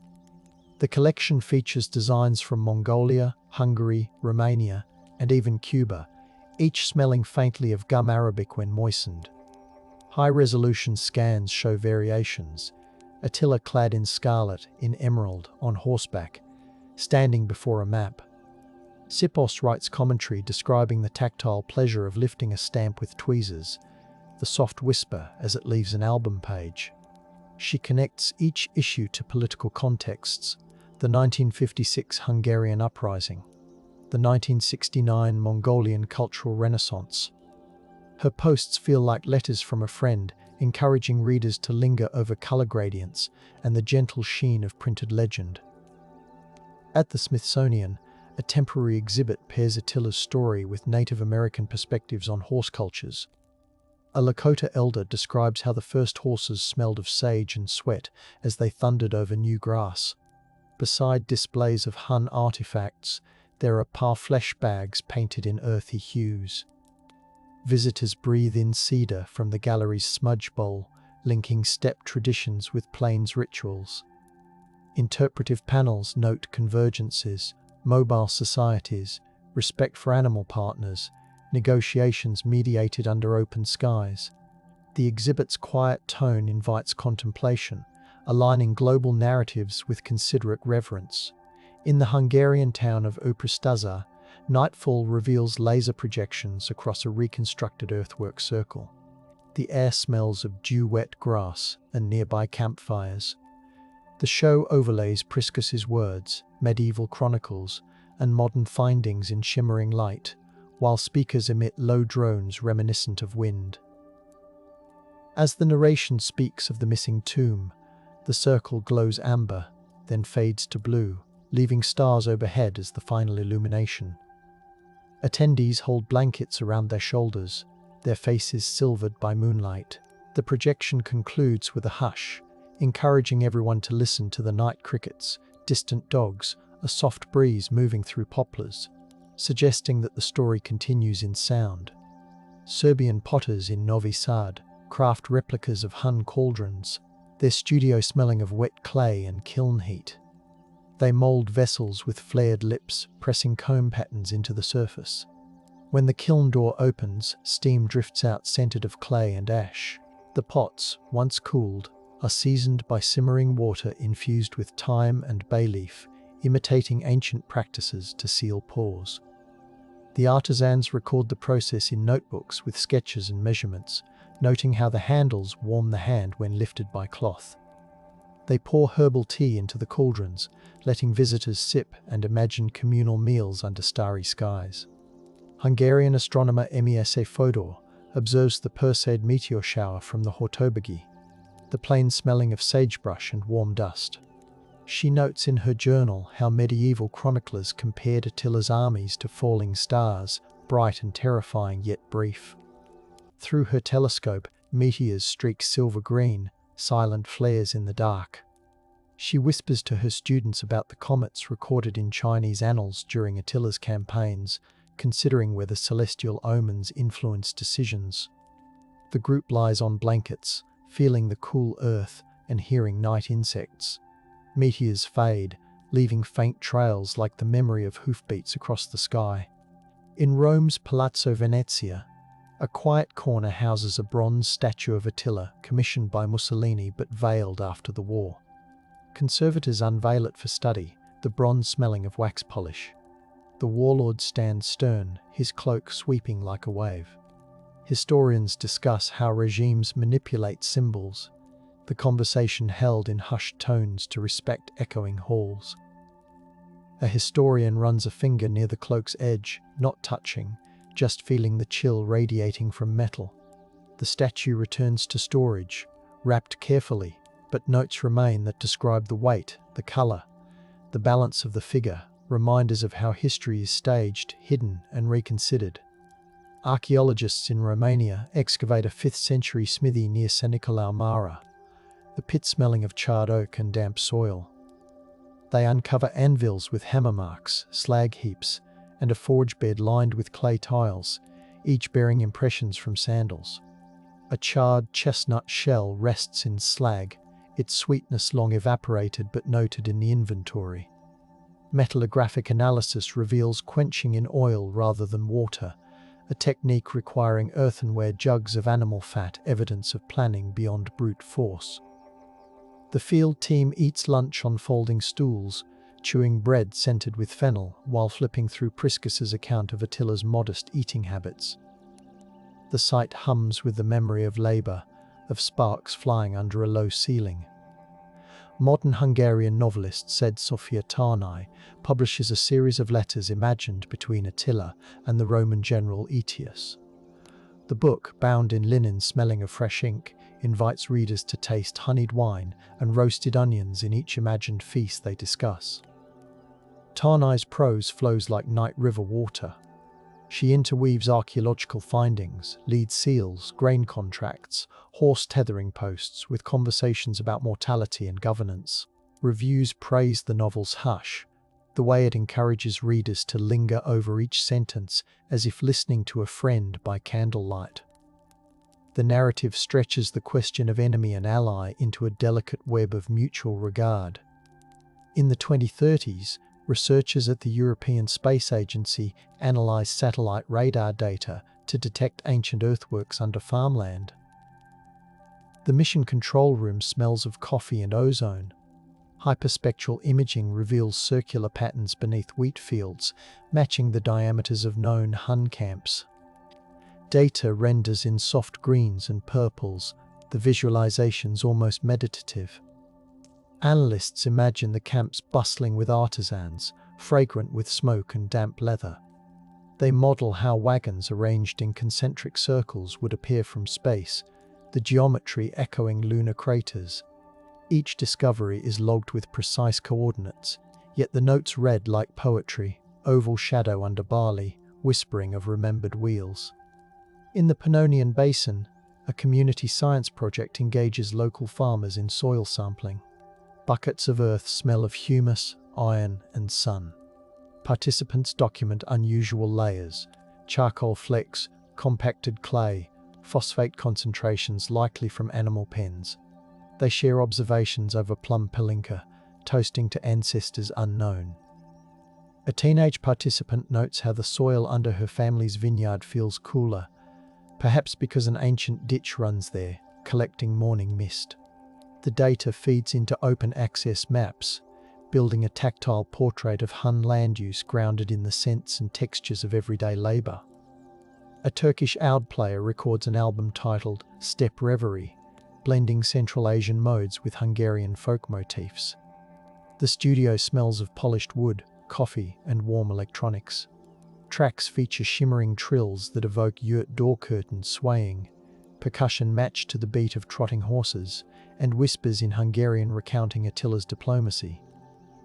The collection features designs from Mongolia, Hungary, Romania, and even Cuba, each smelling faintly of gum arabic when moistened. High-resolution scans show variations. Attila clad in scarlet, in emerald, on horseback, standing before a map. Sipos writes commentary describing the tactile pleasure of lifting a stamp with tweezers, the soft whisper as it leaves an album page. She connects each issue to political contexts: the 1956 Hungarian uprising, the 1969 Mongolian cultural renaissance. Her posts feel like letters from a friend, encouraging readers to linger over color gradients and the gentle sheen of printed legend. At the Smithsonian, a temporary exhibit pairs Attila's story with Native American perspectives on horse cultures. A Lakota elder describes how the first horses smelled of sage and sweat as they thundered over new grass. Beside displays of Hun artifacts, there are parfleche bags painted in earthy hues. Visitors breathe in cedar from the gallery's smudge bowl, linking steppe traditions with plains rituals. Interpretive panels note convergences, mobile societies, respect for animal partners, negotiations mediated under open skies. The exhibit's quiet tone invites contemplation, aligning global narratives with considerate reverence. In the Hungarian town of Oprestaza, nightfall reveals laser projections across a reconstructed earthwork circle. The air smells of dew-wet grass and nearby campfires. The show overlays Priscus's words, medieval chronicles, and modern findings in shimmering light, while speakers emit low drones reminiscent of wind. As the narration speaks of the missing tomb, the circle glows amber, then fades to blue, leaving stars overhead as the final illumination. Attendees hold blankets around their shoulders, their faces silvered by moonlight. The projection concludes with a hush, encouraging everyone to listen to the night crickets, distant dogs, a soft breeze moving through poplars, suggesting that the story continues in sound. Serbian potters in Novi Sad craft replicas of Hun cauldrons, their studio smelling of wet clay and kiln heat. They mold vessels with flared lips, pressing comb patterns into the surface. When the kiln door opens, steam drifts out scented of clay and ash. The pots, once cooled, are seasoned by simmering water infused with thyme and bay leaf, imitating ancient practices to seal pores. The artisans record the process in notebooks with sketches and measurements, noting how the handles warm the hand when lifted by cloth. They pour herbal tea into the cauldrons, letting visitors sip and imagine communal meals under starry skies. Hungarian astronomer Mies Fodor observes the Perseid meteor shower from the Hortobagi, the plain smelling of sagebrush and warm dust. She notes in her journal how medieval chroniclers compared Attila's armies to falling stars, bright and terrifying yet brief. Through her telescope, meteors streak silver-green, silent flares in the dark. She whispers to her students about the comets recorded in Chinese annals during Attila's campaigns, considering whether celestial omens influence decisions. The group lies on blankets, feeling the cool earth and hearing night insects. Meteors fade, leaving faint trails like the memory of hoofbeats across the sky. In Rome's Palazzo Venezia, a quiet corner houses a bronze statue of Attila commissioned by Mussolini but veiled after the war. Conservators unveil it for study, the bronze smelling of wax polish. The warlord stands stern, his cloak sweeping like a wave. Historians discuss how regimes manipulate symbols, the conversation held in hushed tones to respect echoing halls. A historian runs a finger near the cloak's edge, not touching, just feeling the chill radiating from metal. The statue returns to storage, wrapped carefully, but notes remain that describe the weight, the colour, the balance of the figure, reminders of how history is staged, hidden, and reconsidered. Archaeologists in Romania excavate a 5th century smithy near San Nicolau Mare, the pit smelling of charred oak and damp soil. They uncover anvils with hammer marks, slag heaps, and a forge bed lined with clay tiles, each bearing impressions from sandals. A charred chestnut shell rests in slag, its sweetness long evaporated but noted in the inventory. Metallographic analysis reveals quenching in oil rather than water, a technique requiring earthenware jugs of animal fat, evidence of planning beyond brute force. The field team eats lunch on folding stools, chewing bread scented with fennel while flipping through Priscus's account of Attila's modest eating habits. The sight hums with the memory of labour, of sparks flying under a low ceiling. Modern Hungarian novelist said Sofia Tarnai publishes a series of letters imagined between Attila and the Roman general Aetius. The book, bound in linen smelling of fresh ink, invites readers to taste honeyed wine and roasted onions in each imagined feast they discuss. Tarnai's prose flows like night river water. She interweaves archaeological findings, lead seals, grain contracts, horse tethering posts with conversations about mortality and governance. Reviews praise the novel's hush, the way it encourages readers to linger over each sentence as if listening to a friend by candlelight. The narrative stretches the question of enemy and ally into a delicate web of mutual regard. In the 2030s, researchers at the European Space Agency analysed satellite radar data to detect ancient earthworks under farmland. The mission control room smells of coffee and ozone. Hyperspectral imaging reveals circular patterns beneath wheat fields, matching the diameters of known Hun camps. Data renders in soft greens and purples, the visualizations almost meditative. Analysts imagine the camps bustling with artisans, fragrant with smoke and damp leather. They model how wagons arranged in concentric circles would appear from space, the geometry echoing lunar craters. Each discovery is logged with precise coordinates, yet the notes read like poetry, oval shadow under barley, whispering of remembered wheels. In the Pannonian Basin, a community science project engages local farmers in soil sampling. Buckets of earth smell of humus, iron, and sun. Participants document unusual layers, charcoal flecks, compacted clay, phosphate concentrations likely from animal pens. They share observations over plum palinka, toasting to ancestors unknown. A teenage participant notes how the soil under her family's vineyard feels cooler, perhaps because an ancient ditch runs there, collecting morning mist. The data feeds into open access maps, building a tactile portrait of Hun land use grounded in the scents and textures of everyday labour. A Turkish oud player records an album titled Steppe Reverie, blending Central Asian modes with Hungarian folk motifs. The studio smells of polished wood, coffee, and warm electronics. Tracks feature shimmering trills that evoke yurt door curtains swaying, percussion matched to the beat of trotting horses, and whispers in Hungarian recounting Attila's diplomacy.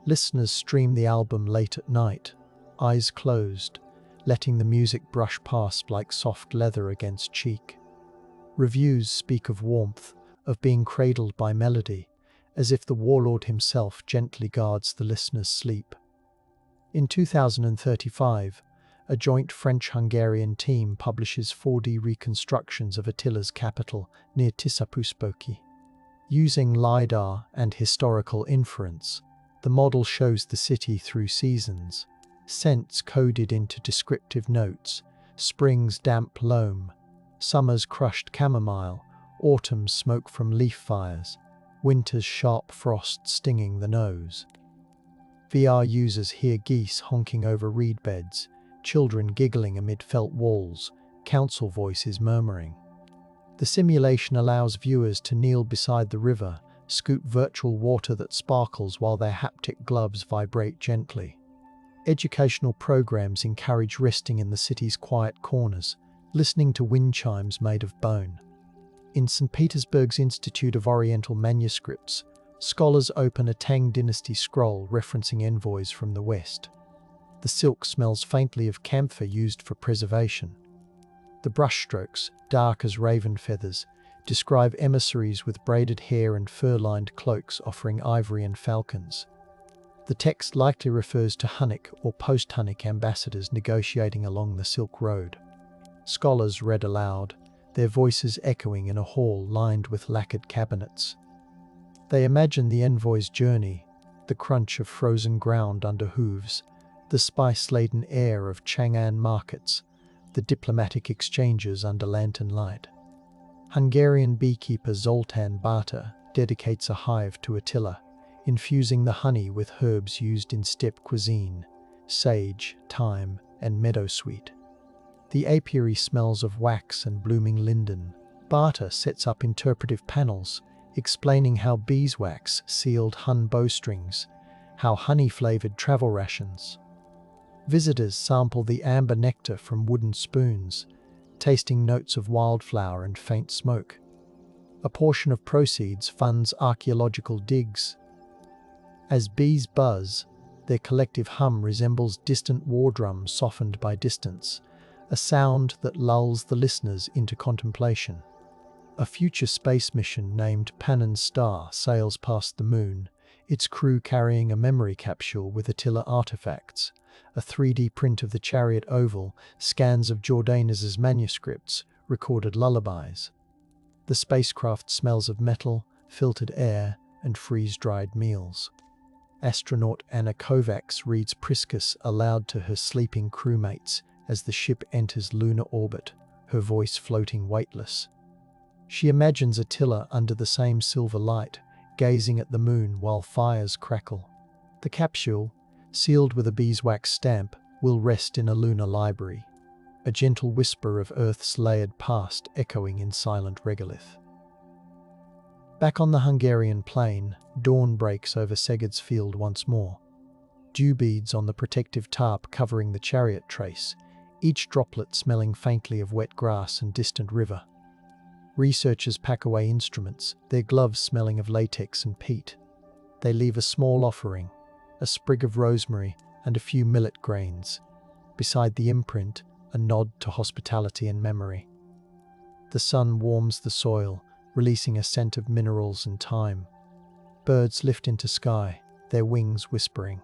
Listeners stream the album late at night, eyes closed, letting the music brush past like soft leather against cheek. Reviews speak of warmth, of being cradled by melody, as if the warlord himself gently guards the listener's sleep. In 2035, a joint French-Hungarian team publishes 4D reconstructions of Attila's capital near Tiszapuszpoki. Using LiDAR and historical inference, the model shows the city through seasons, scents coded into descriptive notes, spring's damp loam, summer's crushed chamomile, autumn's smoke from leaf fires, winter's sharp frost stinging the nose. VR users hear geese honking over reed beds, children giggling amid felt walls, council voices murmuring. The simulation allows viewers to kneel beside the river, scoop virtual water that sparkles while their haptic gloves vibrate gently. Educational programs encourage resting in the city's quiet corners, listening to wind chimes made of bone. In St. Petersburg's Institute of Oriental Manuscripts, scholars open a Tang dynasty scroll referencing envoys from the west. The silk smells faintly of camphor used for preservation. The brushstrokes, dark as raven feathers, describe emissaries with braided hair and fur-lined cloaks offering ivory and falcons. The text likely refers to Hunnic or post-Hunnic ambassadors negotiating along the Silk Road. Scholars read aloud, their voices echoing in a hall lined with lacquered cabinets. They imagined the envoy's journey, the crunch of frozen ground under hooves, the spice-laden air of Chang'an markets, the diplomatic exchanges under lantern light. Hungarian beekeeper Zoltán Bata dedicates a hive to Attila, infusing the honey with herbs used in steppe cuisine, sage, thyme, and meadowsweet. The apiary smells of wax and blooming linden. Bata sets up interpretive panels, explaining how beeswax sealed Hun bowstrings, how honey flavored travel rations. Visitors sample the amber nectar from wooden spoons, tasting notes of wildflower and faint smoke. A portion of proceeds funds archaeological digs. As bees buzz, their collective hum resembles distant war drums softened by distance, a sound that lulls the listeners into contemplation. A future space mission named Pannon's Star sails past the moon, its crew carrying a memory capsule with Attila artifacts, a 3D print of the chariot oval, scans of Jordanus's manuscripts, recorded lullabies. The spacecraft smells of metal, filtered air, and freeze-dried meals. Astronaut Anna Kovacs reads Priscus aloud to her sleeping crewmates as the ship enters lunar orbit, her voice floating weightless. She imagines Attila under the same silver light, gazing at the moon while fires crackle. The capsule, sealed with a beeswax stamp, will rest in a lunar library, a gentle whisper of Earth's layered past echoing in silent regolith. Back on the Hungarian plain, dawn breaks over Szeged's field once more. Dew beads on the protective tarp covering the chariot trace, each droplet smelling faintly of wet grass and distant river. Researchers pack away instruments, their gloves smelling of latex and peat. They leave a small offering, a sprig of rosemary and a few millet grains. Beside the imprint, a nod to hospitality and memory. The sun warms the soil, releasing a scent of minerals and thyme. Birds lift into sky, their wings whispering.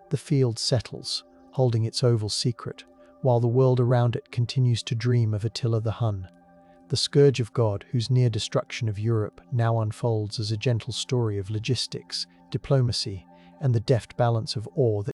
The field settles, holding its oval secret, while the world around it continues to dream of Attila the Hun, the scourge of God whose near destruction of Europe now unfolds as a gentle story of logistics, diplomacy, and the deft balance of awe that